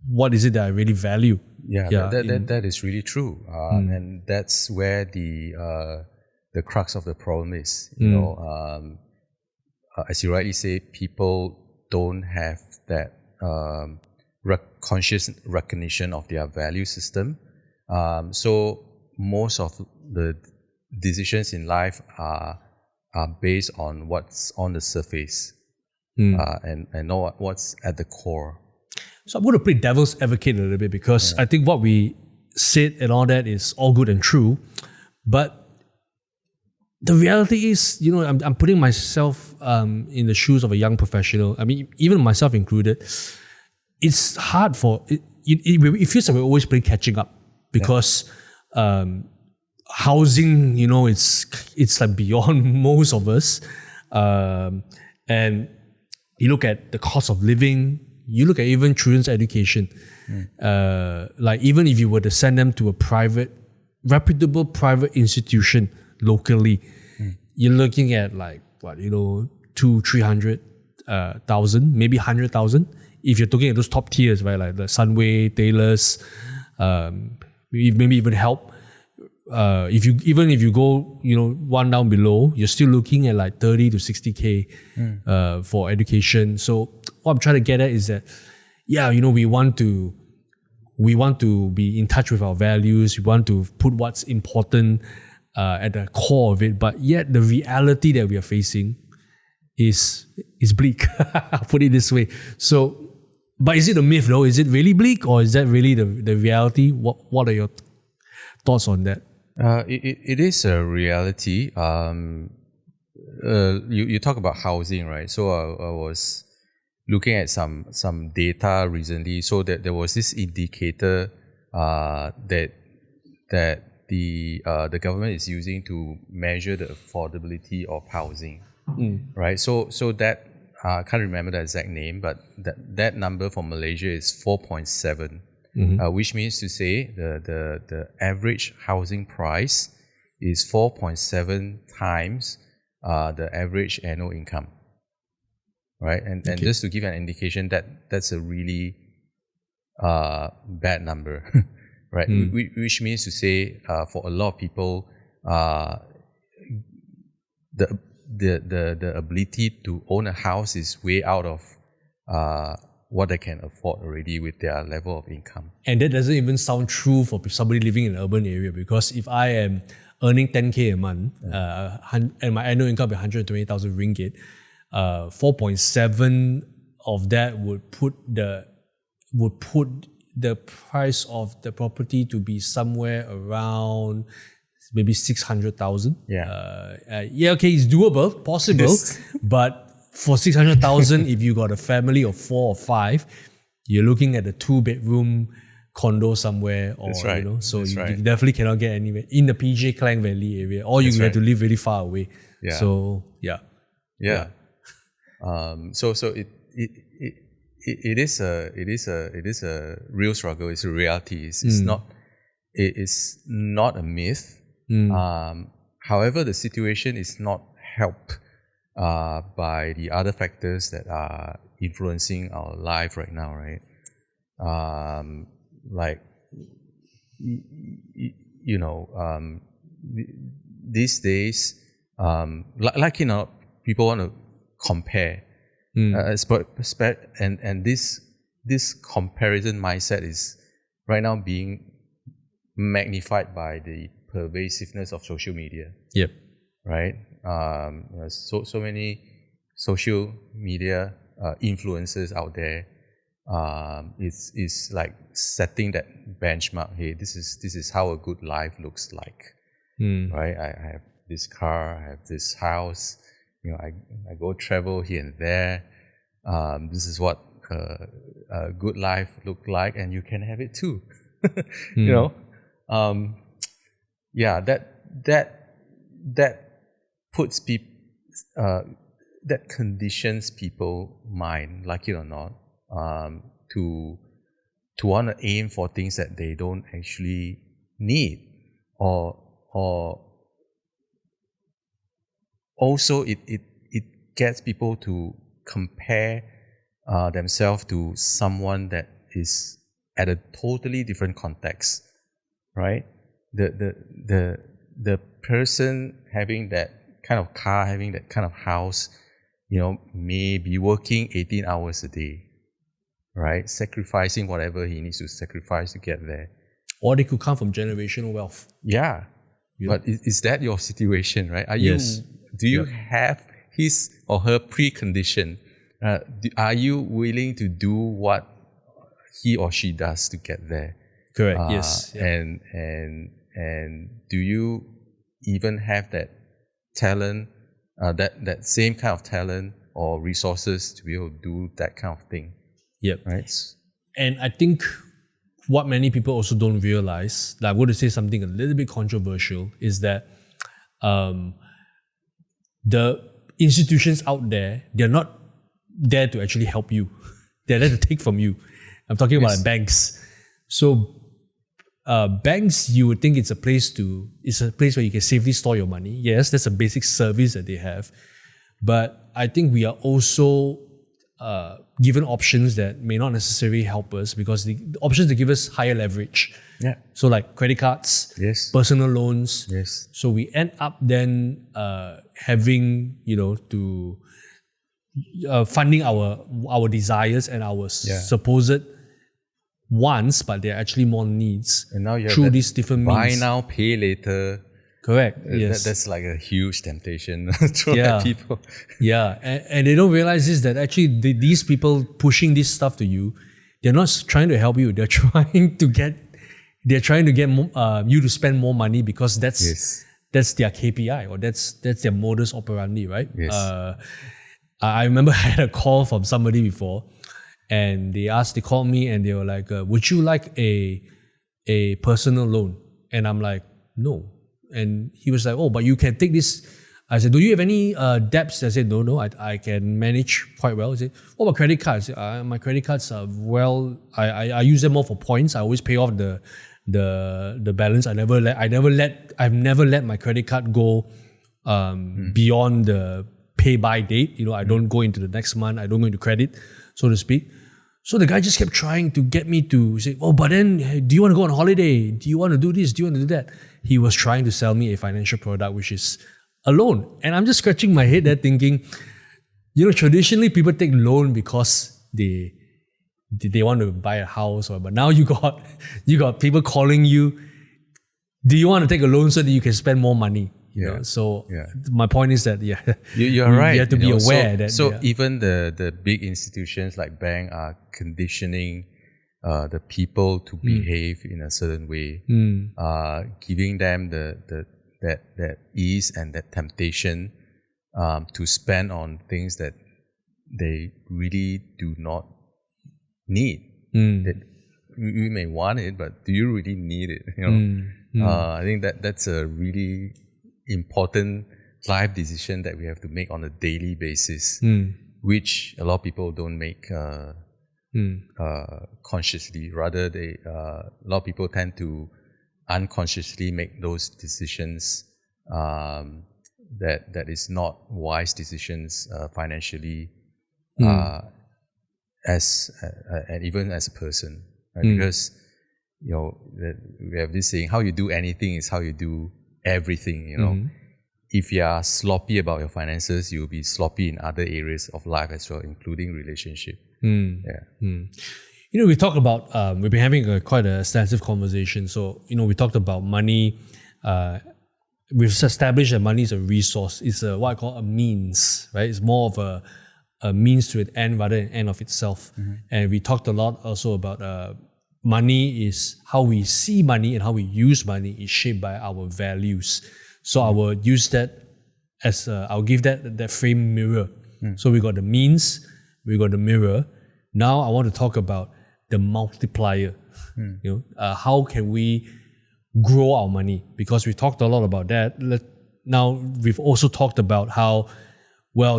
what is it that I really value? That is really true, and that's where the crux of the problem is. As you rightly say, people don't have that conscious recognition of their value system. So most of the decisions in life are based on what's on the surface and not what's at the core. So I'm going to play devil's advocate a little bit, because I think what we said and all that is all good and true, but the reality is, I'm putting myself in the shoes of a young professional. I mean, even myself included. It's hard for it feels like we're always playing catching up because housing, it's like beyond most of us. And you look at the cost of living, you look at even children's education. Like even if you were to send them to a reputable private institution locally, you're looking at like what, 200,000-300,000, maybe 100,000. If you're looking at those top tiers, right, like the Sunway, Taylor's, maybe even Help. If you go, one down below, you're still looking at like 30 to 60K for education. So what I'm trying to get at is that, we want to be in touch with our values. We want to put what's important at the core of it. But yet the reality that we are facing is bleak. I'll put it this way. So, but is it a myth though? Is it really bleak, or is that really the reality? What are your thoughts on that? It is a reality. You talk about housing, right? So I was looking at some data recently. So that there was this indicator that the government is using to measure the affordability of housing, right? So that I can't remember the exact name, but that number for Malaysia is 4.7. Which means to say the average housing price is 4.7 times the average annual income, right? And just to give an indication, that's a really bad number, right? Which means to say for a lot of people, the ability to own a house is way out of what they can afford already with their level of income. And that doesn't even sound true for somebody living in an urban area, because if I am earning 10K a month and my annual income is 120,000 ringgit, 4.7 of that would put the price of the property to be somewhere around maybe 600,000. It's doable, possible, but for 600,000, if you got a family of 4 or 5, you're looking at a 2-bedroom condo somewhere, or so you definitely cannot get anywhere in the PJ Klang Valley area, or you have to live really far away. So so it is a real struggle. It's a reality. It's not a myth. However, the situation is not helped by the other factors that are influencing our life right now, right? These days, people want to compare, and this comparison mindset is right now being magnified by the pervasiveness of social media. Yep. Right. So many social media influencers out there. It's like setting that benchmark. Hey, this is how a good life looks like. Right. I have this car. I have this house. I go travel here and there. This is what a good life look like, and you can have it too. That puts people, that conditions people mind, like it or not, to want to aim for things that they don't actually need, or also it gets people to compare themselves to someone that is at a totally different context, right? The person having that kind of car, having that kind of house, may be working 18 hours a day, right? Sacrificing whatever he needs to sacrifice to get there. Or they could come from generational wealth. Yeah. But is that your situation, right? Do you have his or her precondition? Are you willing to do what he or she does to get there? Correct. Yes. And do you even have that talent, that same kind of talent or resources to be able to do that kind of thing? Yep. Right. And I think what many people also don't realize, that I'm going to say something a little bit controversial, is that the institutions out there, they're not there to actually help you. They're there to take from you. I'm talking about banks. So banks, you would think it's a place where you can safely store your money. Yes, that's a basic service that they have. But I think we are also given options that may not necessarily help us, because the options that give us higher leverage. Yeah. So like credit cards, Yes. personal loans. Yes. So we end up then having, to funding our desires and our supposed wants, but they're actually more needs. And now you have through these different buy means. now, pay later. Correct. Yes. That's like a huge temptation thrown at people. Yeah, and they don't realize this, that actually these people pushing this stuff to you, they're not trying to help you. They're trying to get you to spend more money, because that's their KPI, or that's their modus operandi, right? Yes. I remember I had a call from somebody before, and they called me and they were like, "Would you like a personal loan?" And I'm like, "No." And he was like, "Oh, but you can take this." I said, "Do you have any debts?" I said, No, I can manage quite well. He said, "What about credit cards?" My credit cards are I use them more for points. I always pay off the balance. I've never let my credit card go beyond the pay by date. I don't go into the next month. I don't go into credit, so to speak. So the guy just kept trying to get me to say, "Oh, but then, do you want to go on holiday? Do you want to do this? Do you want to do that?" He was trying to sell me a financial product, which is a loan. And I'm just scratching my head there thinking, traditionally people take loan because they want to buy a house, but now you got people calling you, "Do you want to take a loan so that you can spend more money?" So my point is that you're right. You have to be aware that. So even the big institutions like bank are conditioning the people to behave in a certain way, giving them that ease and that temptation to spend on things that they really do not need. That we may want it, but do you really need it? I think that's a really important life decision that we have to make on a daily basis, which a lot of people don't make consciously. Rather, a lot of people tend to unconsciously make those decisions that is not wise decisions financially, and even as a person, right? Because we have this saying: how you do anything is how you do everything. If you are sloppy about your finances, you'll be sloppy in other areas of life as well, including relationship. We talked about, we've been having quite an extensive conversation. So, we talked about money. We've established that money is a resource. It's what I call a means, right? It's more of a means to an end rather than an end of itself. And we talked a lot also about money is how we see money, and how we use money is shaped by our values. So I will use that as I'll give that frame mirror. So we got the means, we got the mirror. Now I want to talk about the multiplier. How can we grow our money? Because we talked a lot about that. Now we've also talked about how,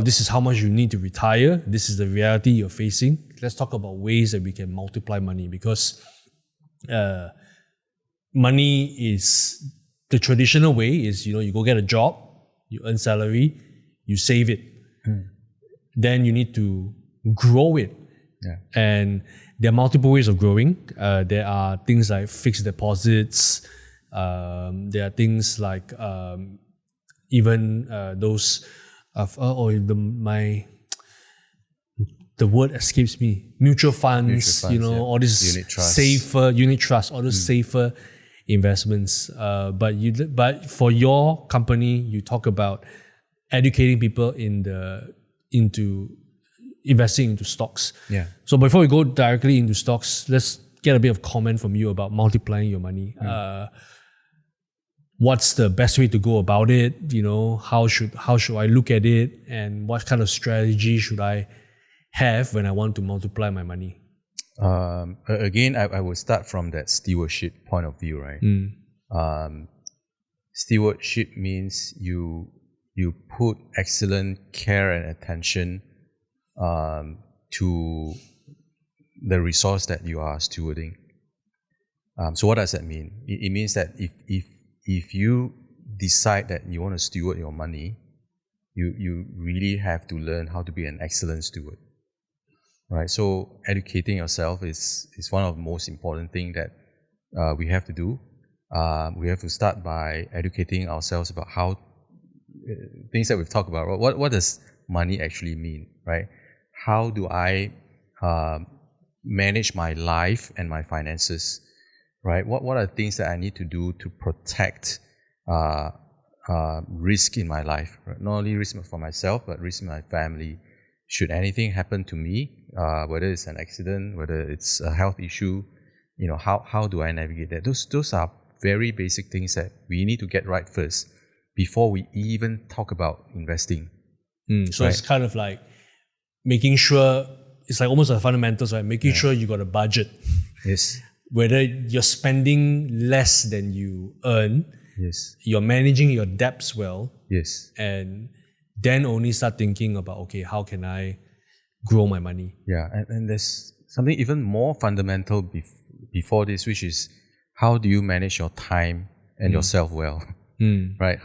this is how much you need to retire. This is the reality you're facing. Let's talk about ways that we can multiply money, because money is the traditional way is, you go get a job, you earn salary, you save it. Then you need to grow it. And there are multiple ways of growing. There are things like fixed deposits. There are things like even those the word escapes me. Mutual funds, all this unit trust, all those safer investments. But for your company, you talk about educating people into investing into stocks. So before we go directly into stocks, let's get a bit of comment from you about multiplying your money. What's the best way to go about it? How should I look at it, and what kind of strategy should I have when I want to multiply my money? Again, I would start from that stewardship point of view, right? Stewardship means you put excellent care and attention to the resource that you are stewarding. So what does that mean? It means that if you decide that you want to steward your money, you really have to learn how to be an excellent steward, right? So educating yourself is one of the most important things that we have to do. We have to start by educating ourselves about how things that we've talked about. What does money actually mean, right? How do I manage my life and my finances, right? What are the things that I need to do to protect risk in my life, right? Not only risk for myself, but risk in my family. Should anything happen to me, whether it's an accident, whether it's a health issue, how do I navigate that? Those are very basic things that we need to get right first before we even talk about investing. So right? It's kind of like making sure, it's like almost like fundamentals, right? Making sure you got a budget. Yes. Whether you're spending less than you earn, yes, you're managing your debts well, yes, and then only start thinking about, okay, how can I grow my money? Yeah, and there's something even more fundamental before this, which is how do you manage your time and yourself well, right?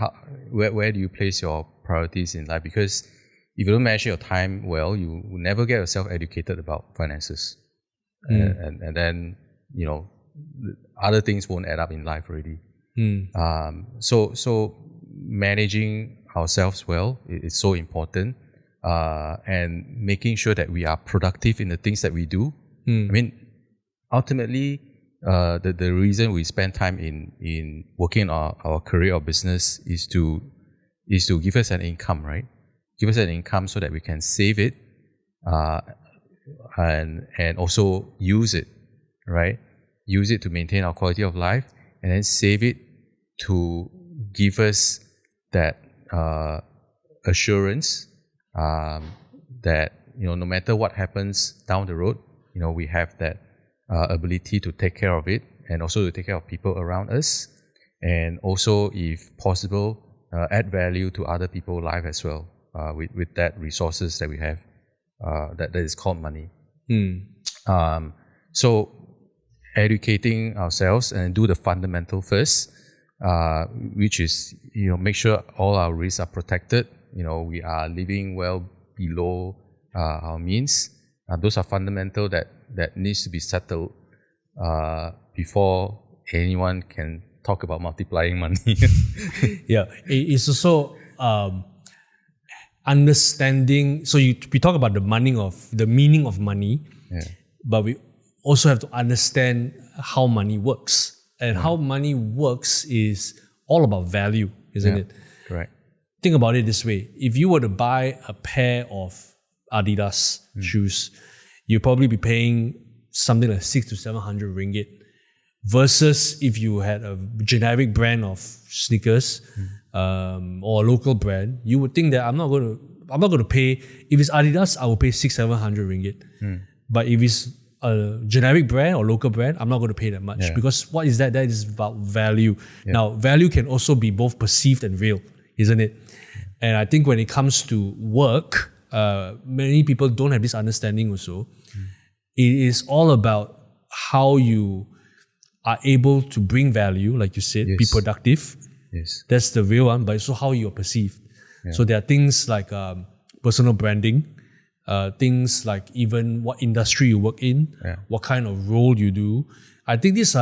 Where do you place your priorities in life? Because if you don't manage your time well, you will never get yourself educated about finances, and then other things won't add up in life already. So managing ourselves well is so important, and making sure that we are productive in the things that we do. I mean, ultimately, the reason we spend time in working on our career or business is to give us an income, right? Give us an income so that we can save it, and also use it, right? Use it to maintain our quality of life, and then save it to give us that assurance that no matter what happens down the road, we have that ability to take care of it, and also to take care of people around us, and also, if possible, add value to other people's life as well, with that resources that we have, that is called money. So educating ourselves and do the fundamental first, which is make sure all our risks are protected. We are living well below our means. Those are fundamental that needs to be settled before anyone can talk about multiplying money. Yeah, it's also understanding. So we talk about the meaning of money, but we also have to understand how money works. And how money works is all about value, isn't it? Correct. Think about it this way. If you were to buy a pair of Adidas shoes, you'd probably be paying something like 600 to 700 ringgit. Versus if you had a generic brand of sneakers or a local brand, you would think that I'm not going to pay. If it's Adidas, I will pay 600-700 ringgit. But if it's a generic brand or local brand, I'm not going to pay that much, because what is that? That is about value. Now, value can also be both perceived and real, isn't it? And I think when it comes to work, many people don't have this understanding also. It is all about how you are able to bring value, like you said, be productive. Yes. That's the real one, but also how you're perceived. So there are things like personal branding, things like even what industry you work in, what kind of role you do. I think this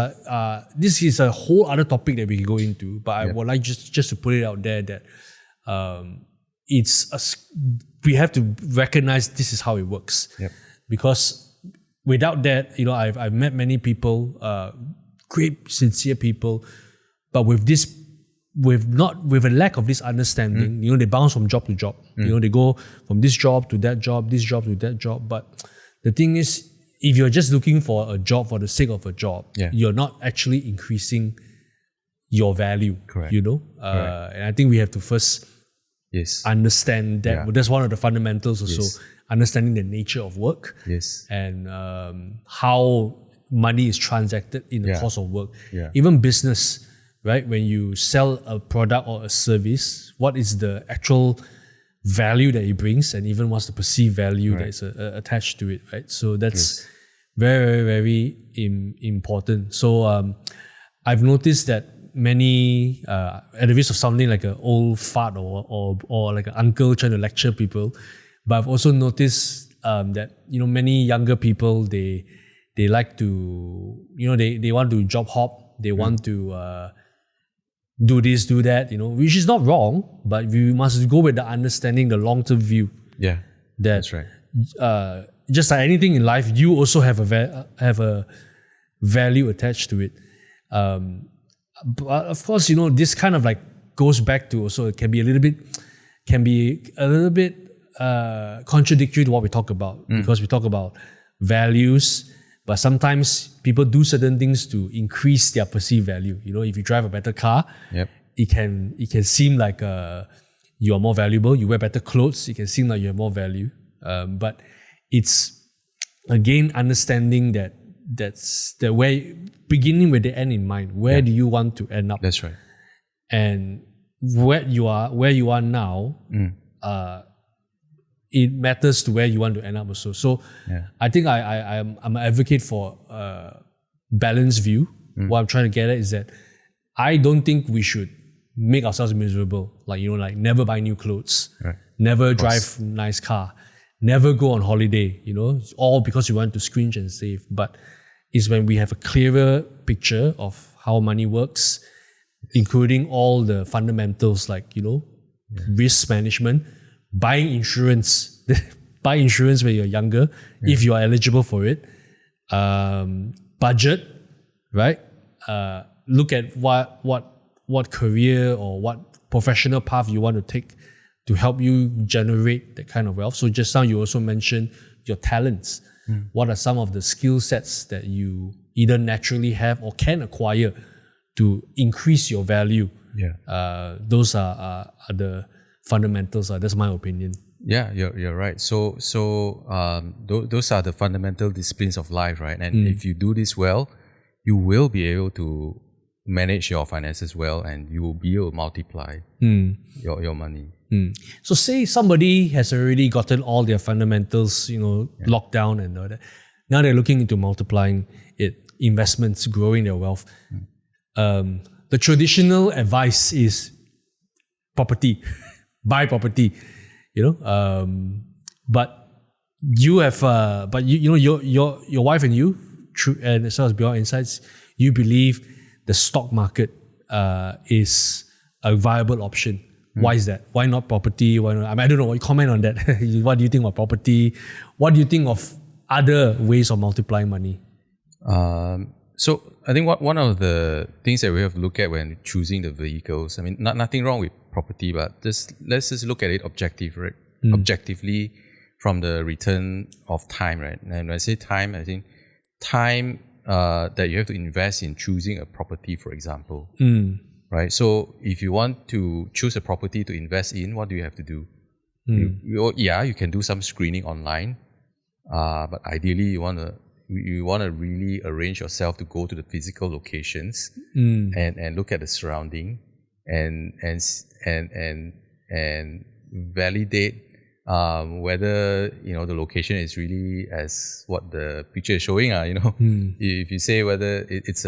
is a whole other topic that we can go into, but I would like just to put it out there that we have to recognize this is how it works. Because without that, I've met many people, great, sincere people, but with a lack of this understanding, they bounce from job to job. They go from this job to that job, this job to that job. But the thing is, if you're just looking for a job for the sake of a job, you're not actually increasing your value. Correct. And I think we have to first understand that. That's one of the fundamentals also. understanding the nature of work, Yes. and how money is transacted in the course of work. Yeah. Even business, right? When you sell a product or a service, what is the actual value that it brings, and even what's the perceived value that is attached to it, right? So that's very, very, very important. So I've noticed that many, at the risk of sounding like an old fart or like an uncle trying to lecture people, but I've also noticed that many younger people, they like to they want to job hop, they want to do this, do that, which is not wrong, but we must go with the understanding, the long-term view. Yeah, that that's right. Just like anything in life, you also have a value attached to it. But of course, this kind of like goes back to also it can be a little bit contradictory to what we talk about, because we talk about values, but sometimes people do certain things to increase their perceived value. If you drive a better car, it can seem like you are more valuable. You wear better clothes, it can seem like you have more value. But it's again understanding that's the way, beginning with the end in mind. Where do you want to end up? That's right. And where you are now, it matters to where you want to end up also. So I think I'm an advocate for a balanced view. What I'm trying to get at is that I don't think we should make ourselves miserable. Like never buy new clothes, never drive a nice car, never go on holiday, all because you want to scringe and save. But it's when we have a clearer picture of how money works, including all the fundamentals like, risk management, buying insurance. Buy insurance when you're younger, if you are eligible for it. Budget, right? Look at what career or what professional path you want to take to help you generate that kind of wealth. So just now you also mentioned your talents. What are some of the skill sets that you either naturally have or can acquire to increase your value? Those are the fundamentals. That's my opinion. Yeah, you're right. So those are the fundamental disciplines of life, right? And if you do this well, you will be able to manage your finances well, and you will be able to multiply your money. So say somebody has already gotten all their fundamentals, locked down and all that. Now they're looking into multiplying it, investments, growing their wealth. The traditional advice is property, buy property, but you have, your wife and you, and as well as Beyond Insights, you believe the stock market is a viable option. Why is that? Why not property? Why not? I don't know. What you comment on that? What do you think about property? What do you think of other ways of multiplying money? So I think one of the things that we have to look at when choosing the vehicles, I mean, nothing wrong with property, but let's just look at it objectively from the return of time, right? And when I say time, I think time that you have to invest in choosing a property, for example. Right? So if you want to choose a property to invest in, what do you have to do? You can do some screening online, but ideally you want to really arrange yourself to go to the physical locations and look at the surrounding and validate whether the location is really as what the picture is showing. If you say whether there's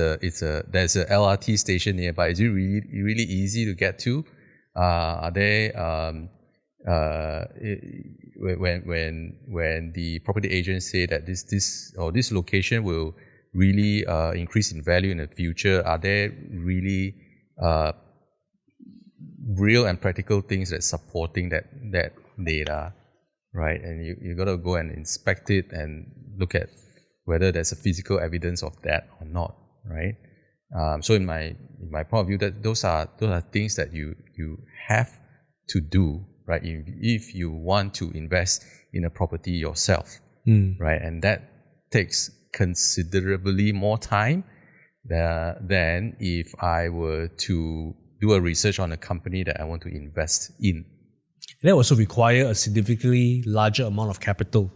a LRT station nearby, is it really easy to get to? Are there when the property agents say that this location will really increase in value in the future, are there really real and practical things that's supporting that data, right? And you got to go and inspect it and look at whether there's a physical evidence of that or not, right? So in my point of view, that those are things that you have to do, right? If you want to invest in a property yourself, right? And that takes considerably more time than if I were to do a research on a company that I want to invest in. That also require a significantly larger amount of capital,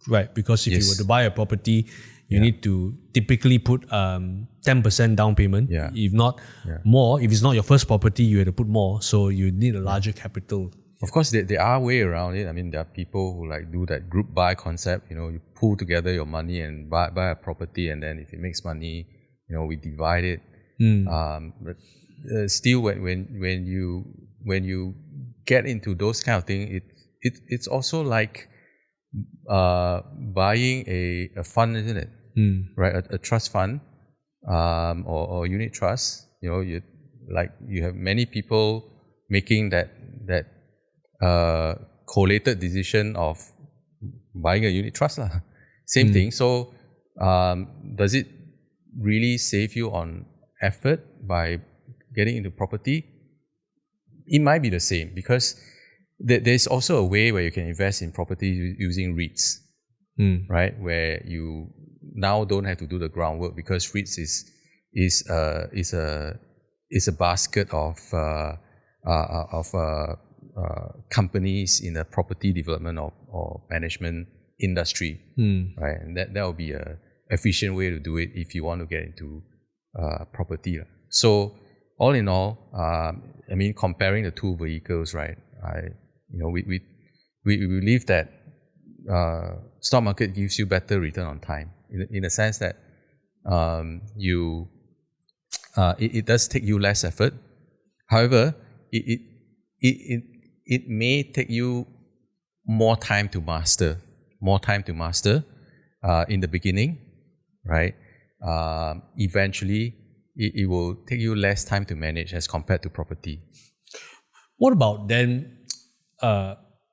right? Because if you were to buy a property, you need to typically put 10% down payment. Yeah. If not more, if it's not your first property, you have to put more. So you need a larger capital. Of course, there are way around it. I mean, there are people who like do that group buy concept. You pull together your money and buy a property, and then if it makes money, we divide it. But still, when you get into those kind of things, it's also like buying a fund, isn't it? Right, a trust fund, or unit trust. You have many people making that collated decision of buying a unit trust lah. Same thing. So does it really save you on effort by getting into property? It might be the same, because there's also a way where you can invest in property using REITs, right? Where you now don't have to do the groundwork, because REITs is a basket of companies in the property development or management industry, right? And that will be a efficient way to do it if you want to get into property. So all in all, I mean, comparing the two vehicles, right? We believe that stock market gives you better return on time, in the sense that it does take you less effort. However, it may take you more time to master in the beginning, right? Eventually, it will take you less time to manage as compared to property. What about then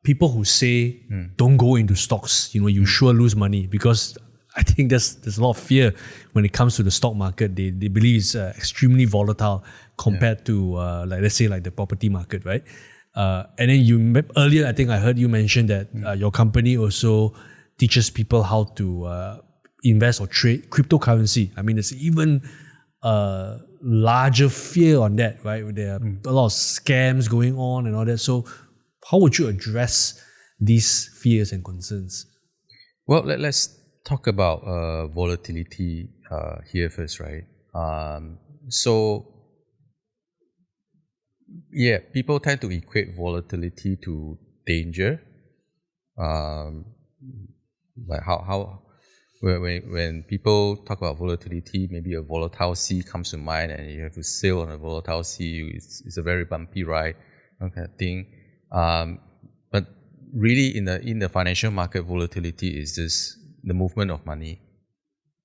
people who say don't go into stocks? You sure lose money, because I think there's a lot of fear when it comes to the stock market. They believe it's extremely volatile compared to let's say the property market, right? And then earlier, I think I heard you mention that your company also teaches people how to invest or trade cryptocurrency. I mean, there's even larger fear on that, right? There are a lot of scams going on and all that. So how would you address these fears and concerns? Well, let's talk about volatility here first, right? People tend to equate volatility to danger. Like how when people talk about volatility, maybe a volatile sea comes to mind, and you have to sail on a volatile sea. It's a very bumpy ride, that kind of thing. But really, in the financial market, volatility is just the movement of money,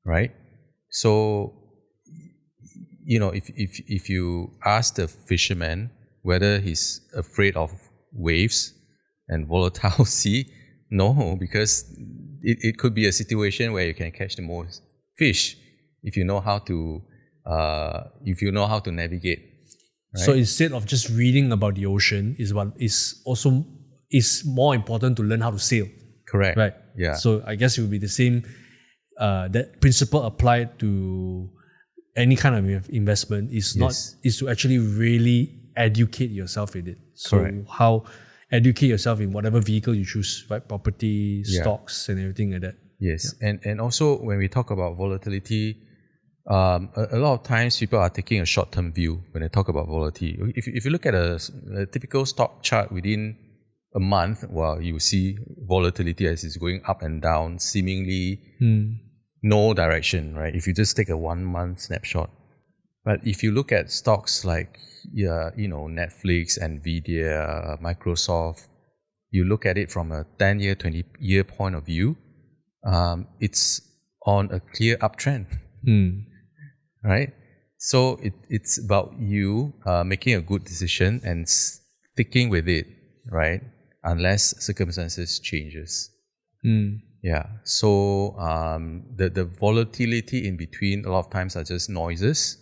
right? So, if you ask the fisherman whether he's afraid of waves and volatile sea, no, because it could be a situation where you can catch the most fish if you know how to navigate. Right? So instead of just reading about the ocean, it's more important to learn how to sail. Correct. Right. Yeah. So I guess it would be the same. That principle applied to any kind of investment is to actually really educate yourself in it. So Correct. how educate yourself in whatever vehicle you choose, right? Property, stocks, and everything like that. Yes. Yeah. And also when we talk about volatility, a lot of times people are taking a short-term view when they talk about volatility. If you look at a typical stock chart within a month, you see volatility as it's going up and down, seemingly no direction, right? If you just take a 1 month snapshot. But if you look at stocks like Netflix, Nvidia, Microsoft, you look at it from a 10-year, 20-year point of view, it's on a clear uptrend, right? So it's about you making a good decision and sticking with it, right? Unless circumstances changes. Yeah. So the volatility in between a lot of times are just noises.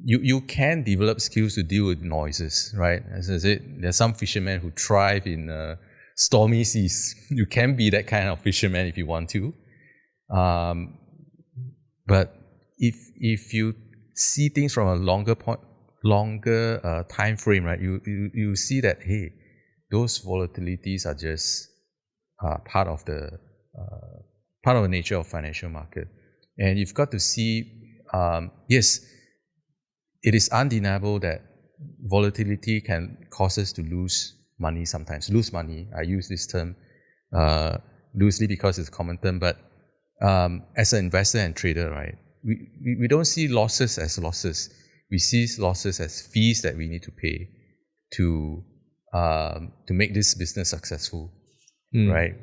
You can develop skills to deal with noises, right? As I said, there's some fishermen who thrive in stormy seas. You can be that kind of fisherman if you want to. But if you see things from a longer time frame, right, you see that, hey, those volatilities are just part of the nature of financial market. And you've got to see, yes, it is undeniable that volatility can cause us to lose money sometimes. Lose money, I use this term loosely because it's a common term, but as an investor and trader, right, we don't see losses as losses. We see losses as fees that we need to pay to make this business successful, right?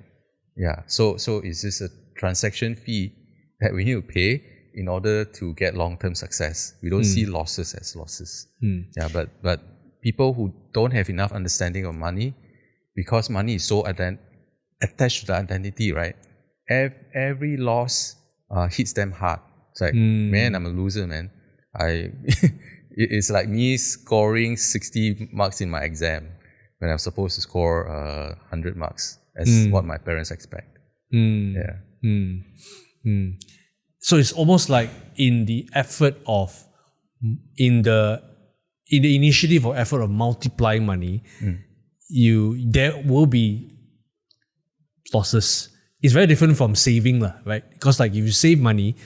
Yeah. So is this a transaction fee that we need to pay in order to get long-term success? We don't see losses as losses. Yeah. But people who don't have enough understanding of money, because money is so attached to the identity, right? Every loss hits them hard. It's like, man, I'm a loser, man. It's like me scoring 60 marks in my exam when I'm supposed to score 100 marks as what my parents expect. Yeah. So it's almost like in the effort of, in the initiative or effort of multiplying money, there will be losses. It's very different from saving, right? Because like if you save money,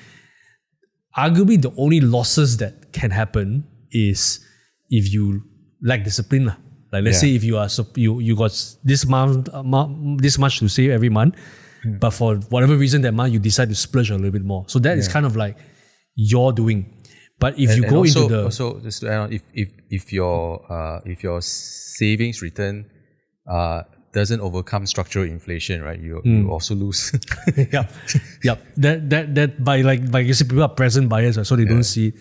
arguably the only losses that can happen is if you lack discipline. Like let's say if you got this much to save every month, but for whatever reason that month you decide to splurge a little bit more. So that is kind of like your doing. But if you go into the also just to add on, if your savings return doesn't overcome structural inflation, right, you also lose. Yep. That by you see people are present buyers, so they don't see it.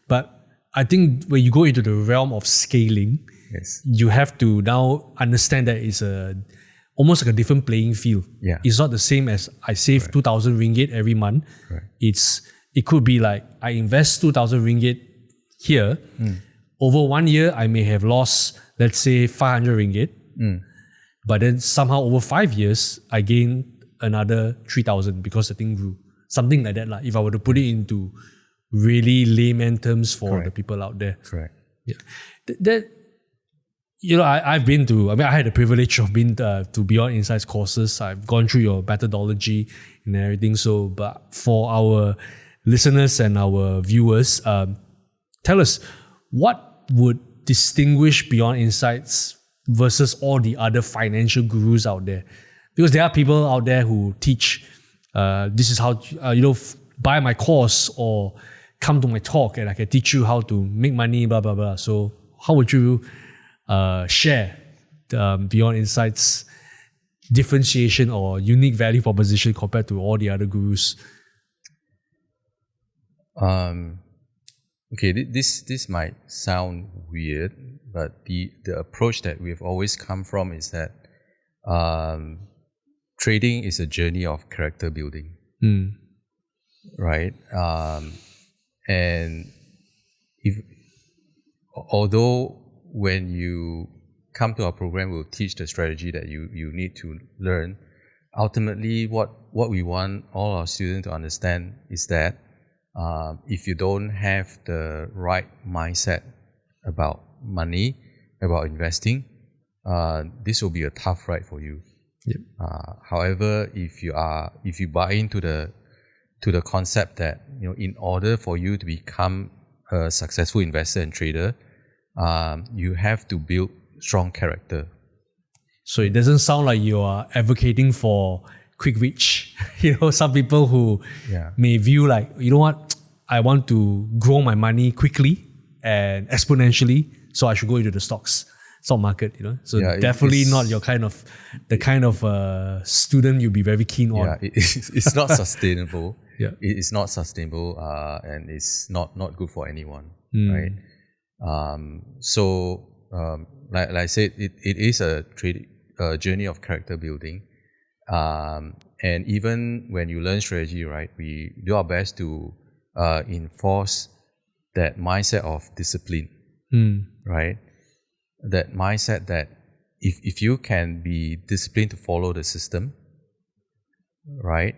But I think when you go into the realm of scaling, you have to now understand that it's almost like a different playing field. Yeah. It's not the same as I save 2,000 ringgit every month. Right. It could be like I invest 2,000 ringgit here. Over 1 year, I may have lost, let's say, 500 ringgit. But then somehow over 5 years, I gain another 3,000 because the thing grew. Something like that, if I were to put it into really layman terms for the people out there. Correct. Yeah. I've been to, I had the privilege of being to Beyond Insights courses. I've gone through your methodology and everything. So, but for our listeners and our viewers, tell us, what would distinguish Beyond Insights versus all the other financial gurus out there? Because there are people out there who teach, this is how, buy my course or come to my talk and I can teach you how to make money, blah, blah, blah. So how would you share Beyond Insights differentiation or unique value proposition compared to all the other gurus? Okay, this might sound weird, but the approach that we've always come from is that trading is a journey of character building, right? And although when you come to our program, we'll teach the strategy that you need to learn. Ultimately, what we want all our students to understand is that if you don't have the right mindset about money, about investing, this will be a tough ride for you. Yep. However, if you buy into the concept that in order for you to become a successful investor and trader, you have to build strong character. So it doesn't sound like you are advocating for quick reach. Some people who may view like, I want to grow my money quickly and exponentially, so I should go into the stock market. So definitely not the kind of student you'll be very keen on. Yeah, it's not sustainable. Yeah, it's not sustainable, and it's not good for anyone, right? Like I said, it is a journey of character building, and even when you learn strategy, right, we do our best to enforce that mindset of discipline, right? That mindset that if you can be disciplined to follow the system, right,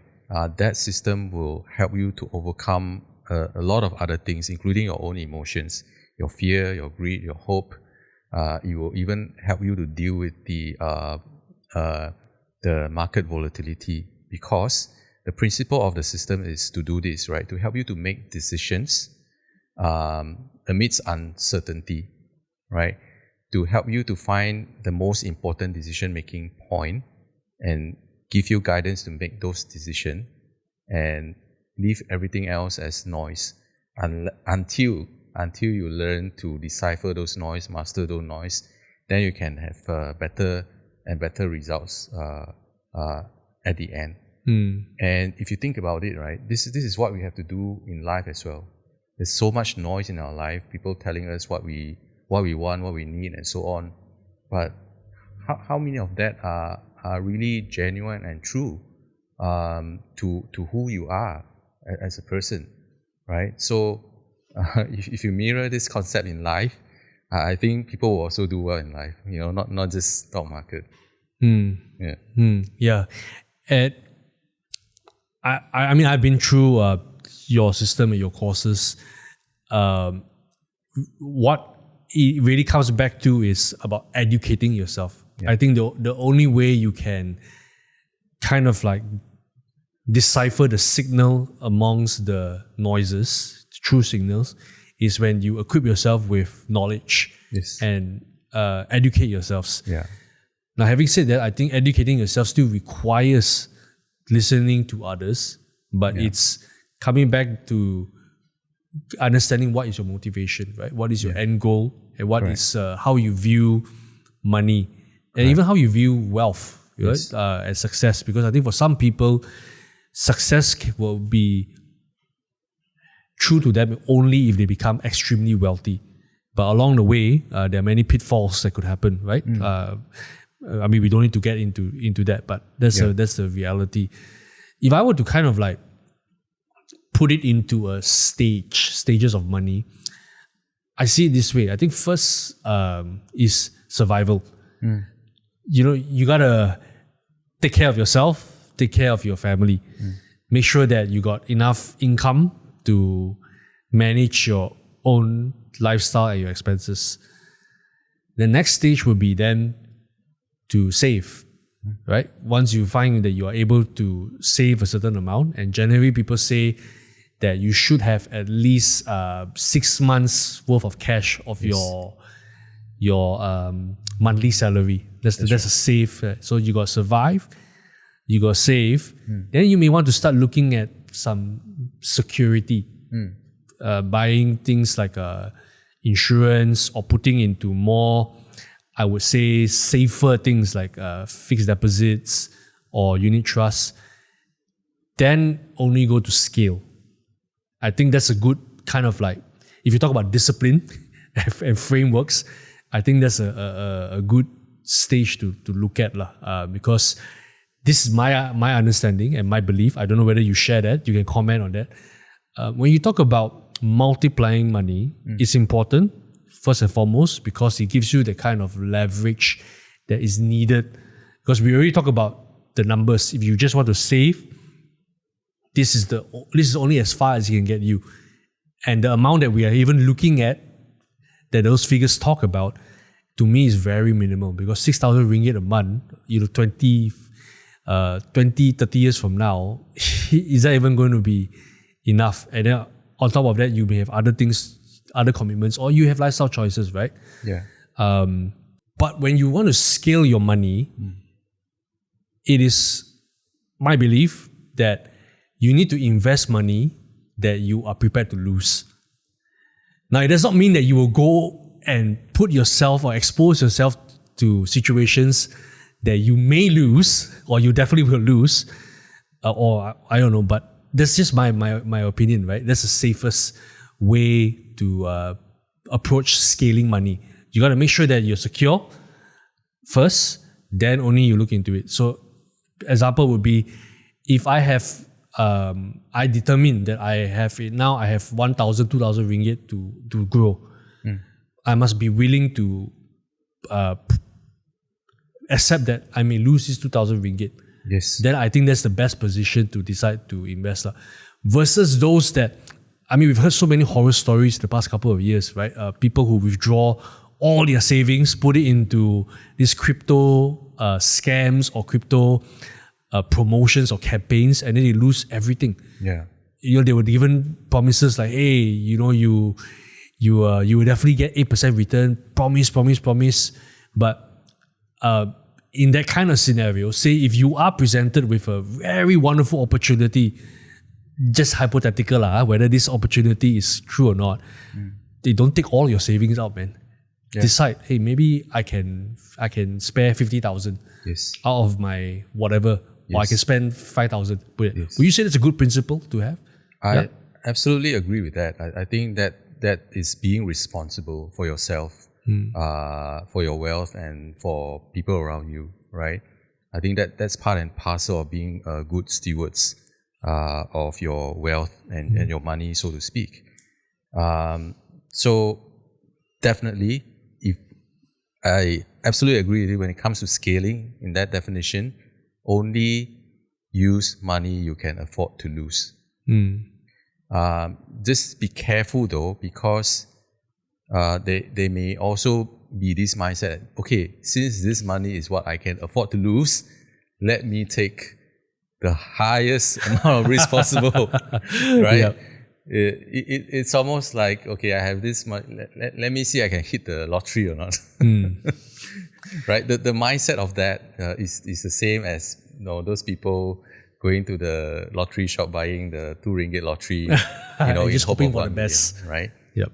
that system will help you to overcome a lot of other things, including your own emotions. your fear, your greed, your hope. It will even help you to deal with the market volatility, because the principle of the system is to do this, right? To help you to make decisions amidst uncertainty, right? To help you to find the most important decision-making point and give you guidance to make those decisions, and leave everything else as noise until you learn to decipher those noise, master those noise, then you can have better and better results at the end. And if you think about it, right, this is what we have to do in life as well. There's so much noise in our life, people telling us what we want, what we need, and so on. But how many of that are really genuine and true to who you are as a person, right? So if you mirror this concept in life, I think people will also do well in life. Not just stock market. Yeah. And I mean, I've been through your system and your courses. What it really comes back to is about educating yourself. Yeah. I think the only way you can kind of like decipher the signal amongst the noises, true signals, is when you equip yourself with knowledge. Yes. And educate yourselves. Yeah. Now, having said that, I think educating yourself still requires listening to others, but it's coming back to understanding what is your motivation, right? What is your end goal, and what is how you view money, and even how you view wealth, right? And success. Because I think for some people, success will be true to them only if they become extremely wealthy. But along the way, there are many pitfalls that could happen, right? I mean, we don't need to get into that, but that's the reality. If I were to kind of like put it into a stages of money, I see it this way. I think first is survival. You gotta take care of yourself, take care of your family. Make sure that you got enough income to manage your own lifestyle and your expenses. The next stage would be then to save, right? Once you find that you are able to save a certain amount, and generally people say that you should have at least 6 months worth of cash of your monthly salary. That's a save. So you got to survive, you got to save. Then you may want to start looking at some security, buying things like insurance, or putting into more, I would say, safer things like fixed deposits or unit trusts. Then only go to scale. I think that's a good kind of like, if you talk about discipline and frameworks, I think that's a good stage to look at because this is my understanding and my belief. I don't know whether you share that. You can comment on that. When you talk about multiplying money, it's important, first and foremost, because it gives you the kind of leverage that is needed. Because we already talked about the numbers. If you just want to save, this is only as far as it can get you. And the amount that we are even looking at, that those figures talk about, to me is very minimal, because 6,000 ringgit a month, 20, 30 years from now, is that even going to be enough? And then on top of that, you may have other things, other commitments, or you have lifestyle choices, right? Yeah. But when you want to scale your money, it is my belief that you need to invest money that you are prepared to lose. Now, it does not mean that you will go and put yourself or expose yourself to situations that you may lose, or you definitely will lose, or I don't know, but that's just my opinion, right? That's the safest way to approach scaling money. You got to make sure that you're secure first, then only you look into it. So, example would be, if I have, I determine that I have 1,000, 2,000 ringgit to grow. I must be willing to accept that I may lose this 2,000 ringgit. Yes. Then I think that's the best position to decide to invest. Versus those that I mean, we've heard so many horror stories the past couple of years, right? People who withdraw all their savings, put it into these crypto scams or crypto promotions or campaigns, and then they lose everything. Yeah. They were given promises like, hey, you will definitely get 8% return, promise. But in that kind of scenario, say if you are presented with a very wonderful opportunity, just hypothetical, whether this opportunity is true or not, they don't take all your savings out, man. Yeah. Decide, hey, maybe I can spare 50,000 out of my whatever, or I can spend 5,000. Would you say that's a good principle to have? I absolutely agree with that. I think that is being responsible for yourself, for your wealth, and for people around you, right? I think that's part and parcel of being good stewards of your wealth and your money, so to speak. So definitely, if I absolutely agree with you when it comes to scaling, in that definition, only use money you can afford to lose. Just be careful though, because they may also be this mindset, okay, since this money is what I can afford to lose, let me take the highest amount of risk possible, right? Yep. It's almost like, okay, I have this money, let me see I can hit the lottery or not. Right? The mindset of that is the same as those people going to the lottery shop buying the 2 ringgit lottery, just hoping for the best, million, right? Yep.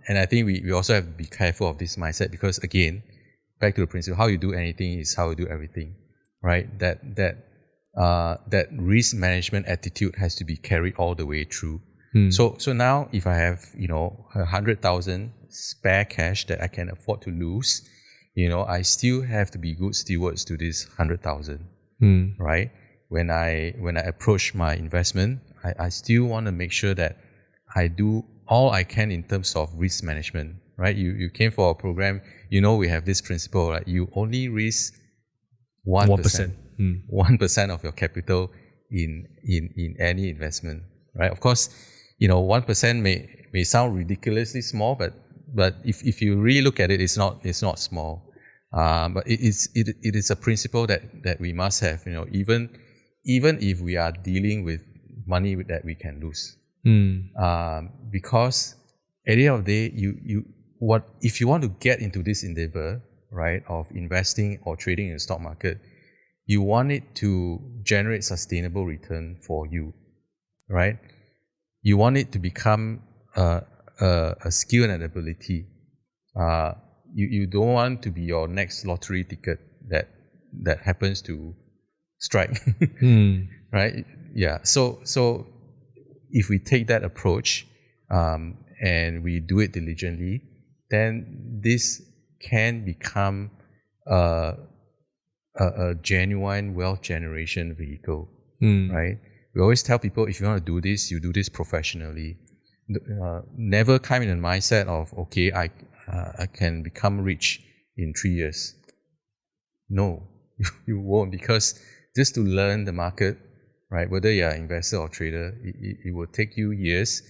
And I think we also have to be careful of this mindset, because again, back to the principle, how you do anything is how you do everything, right? That risk management attitude has to be carried all the way through. So now if I have 100,000 spare cash that I can afford to lose, I still have to be good stewards to this 100,000, right? When I approach my investment, I still want to make sure that I do all I can in terms of risk management, right? You came for our program, we have this principle, right? You only risk 1%. 1% of your capital in any investment, right? Of course, 1% may sound ridiculously small, but if you really look at it, it's not small. But it is a principle that we must have, even if we are dealing with money that we can lose. Because at the end of the day, if you want to get into this endeavor, right, of investing or trading in the stock market, you want it to generate sustainable return for you, right? You want it to become a skill and an ability. You don't want to be your next lottery ticket that happens to strike, right? Yeah. So if we take that approach and we do it diligently, then this can become a genuine wealth generation vehicle, right? We always tell people, if you want to do this, you do this professionally. Never come in a mindset of, okay, I can become rich in 3 years. No, you won't, because just to learn the market, right, whether you're an investor or trader, it will take you years.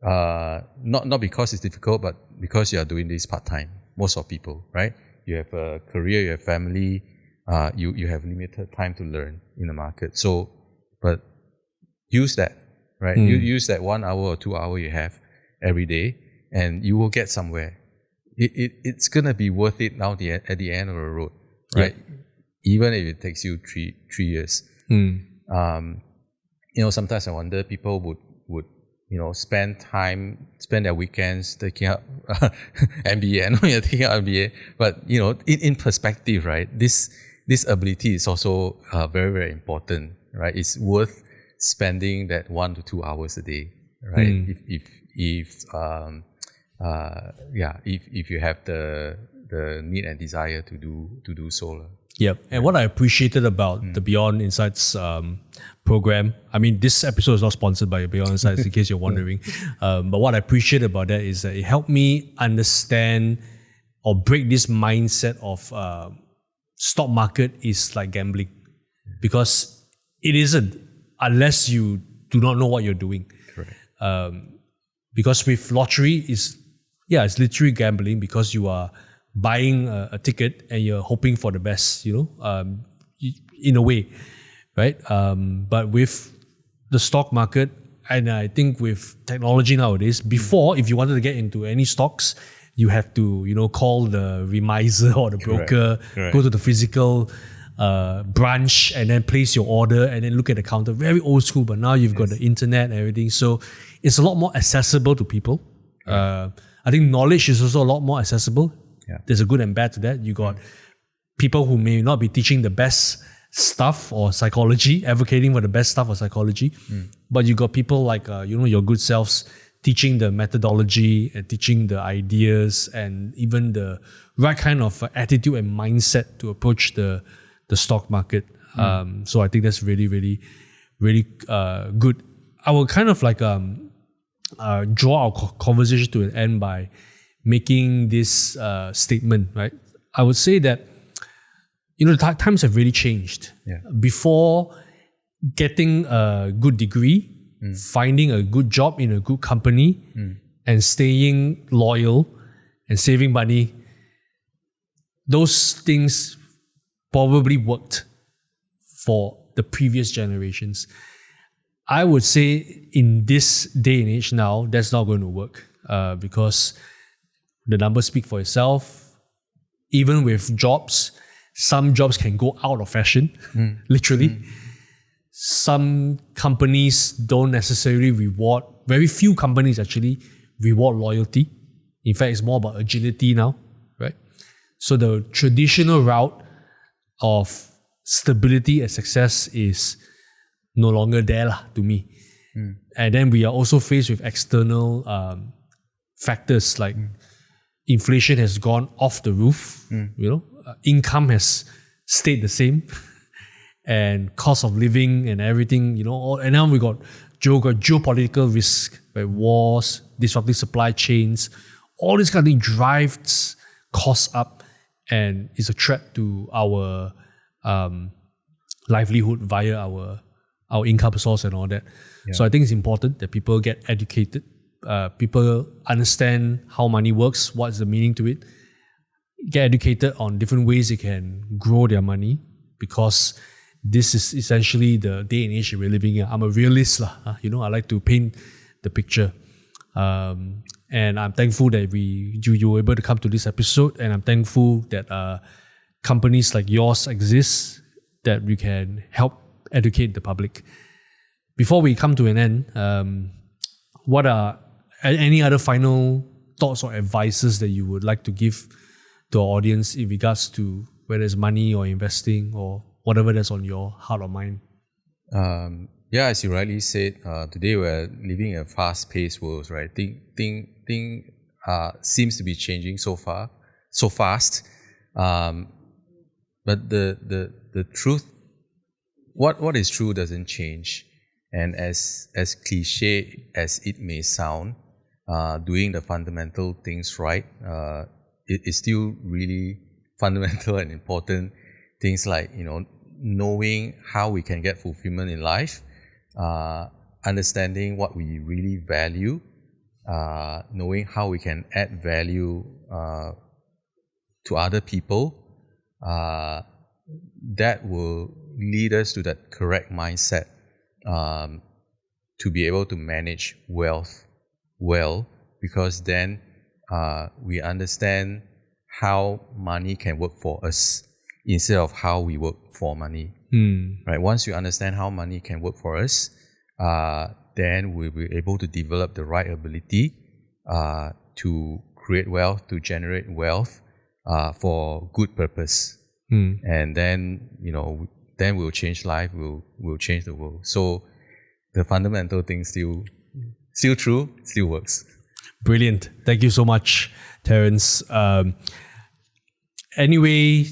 Not because it's difficult, but because you are doing this part-time. Most of people, right? You have a career, you have family, you have limited time to learn in the market. So, but use that, right? You use that 1 hour or 2 hours you have every day, and you will get somewhere. It's gonna be worth it now at the end of the road, right? Yep. Even if it takes you three years. Sometimes I wonder, people would spend their weekends taking up MBA. I know you're taking up MBA, but in perspective, right? This ability is also very, very important, right? It's worth spending that 1 to 2 hours a day, right? If you have the need and desire to do so. Yep. And what I appreciated about the Beyond Insights program, I mean, this episode is not sponsored by Beyond Insights, in case you're wondering. But what I appreciate about that is that it helped me understand or break this mindset of stock market is like gambling. Because it isn't, unless you do not know what you're doing. Correct. Because with lottery, it's literally gambling because you are buying a ticket and you're hoping for the best, in a way, right? But with the stock market, and I think with technology nowadays, before, if you wanted to get into any stocks, you have to, call the remiser or the broker, Correct. go to the physical branch and then place your order and then look at the counter. Very old school, but now you've got the internet and everything. So it's a lot more accessible to people. I think knowledge is also a lot more accessible. Yeah. There's a good and bad to that. You got people who may not be teaching the best stuff or psychology, advocating for the best stuff or psychology, but you got people like, your good selves teaching the methodology and teaching the ideas and even the right kind of attitude and mindset to approach the stock market. So I think that's really, really, really good. I will kind of draw our conversation to an end by making this statement, right? I would say that, times have really changed. Yeah. Before getting a good degree, finding a good job in a good company, and staying loyal and saving money, those things probably worked for the previous generations. I would say in this day and age now, that's not going to work because the numbers speak for itself. Even with jobs, some jobs can go out of fashion, literally. Some companies don't necessarily reward, very few companies actually reward loyalty. In fact, it's more about agility now, right? So the traditional route of stability and success is no longer there to me. And then we are also faced with external factors like inflation has gone off the roof, income has stayed the same, and cost of living and everything, and now we got geopolitical risk, right? Wars, disrupting supply chains, all this kind of thing drives costs up and is a threat to our livelihood via our income source and all that. Yeah. So I think it's important that people get educated, people understand how money works, what's the meaning to it, get educated on different ways they can grow their money, because this is essentially the day and age we're living in. I'm a realist, I like to paint the picture. And I'm thankful that you were able to come to this episode, and I'm thankful that companies like yours exist, that we can help educate the public. Before we come to an end, what are any other final thoughts or advices that you would like to give to our audience in regards to whether it's money or investing or whatever that's on your heart or mind? As you rightly said, today we're living in a fast-paced world, right? Thing seems to be changing so fast. But the truth, what is true doesn't change. And as cliche as it may sound, doing the fundamental things right, it is still really fundamental and important. Things like, knowing how we can get fulfillment in life, understanding what we really value, knowing how we can add value to other people, that will lead us to that correct mindset to be able to manage wealth well, because then we understand how money can work for us instead of how we work for money. Right? Once you understand how money can work for us, then we'll be able to develop the right ability to create wealth, to generate wealth for good purpose. And then, then we'll change life, we'll change the world. So the fundamental thing still true, still works. Brilliant. Thank you so much, Terence. Anyway,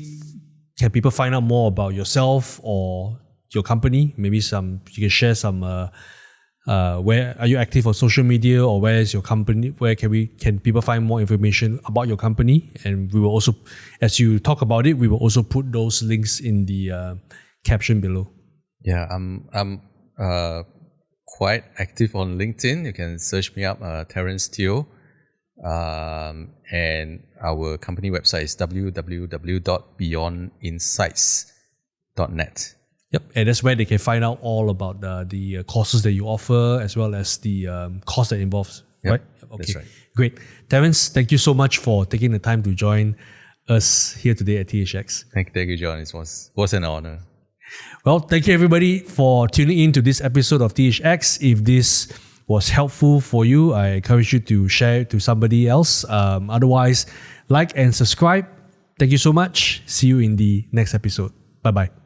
can people find out more about yourself or your company? Maybe you can share some, where are you active on social media, or where is your company? Where can people find more information about your company? And we will also, as you talk about it, we will also put those links in the caption below. Yeah, I'm quite active on LinkedIn. You can search me up, Terence Teoh. And our company website is www.beyondinsights.net. Yep, and that's where they can find out all about the courses that you offer as well as the cost that involves, right? Okay, that's right. Great. Terence, thank you so much for taking the time to join us here today at THX. Thank you, John. It was an honor. Well, thank you everybody for tuning in to this episode of THX. If this was helpful for you, I encourage you to share it to somebody else. Otherwise, like and subscribe. Thank you so much. See you in the next episode. Bye-bye.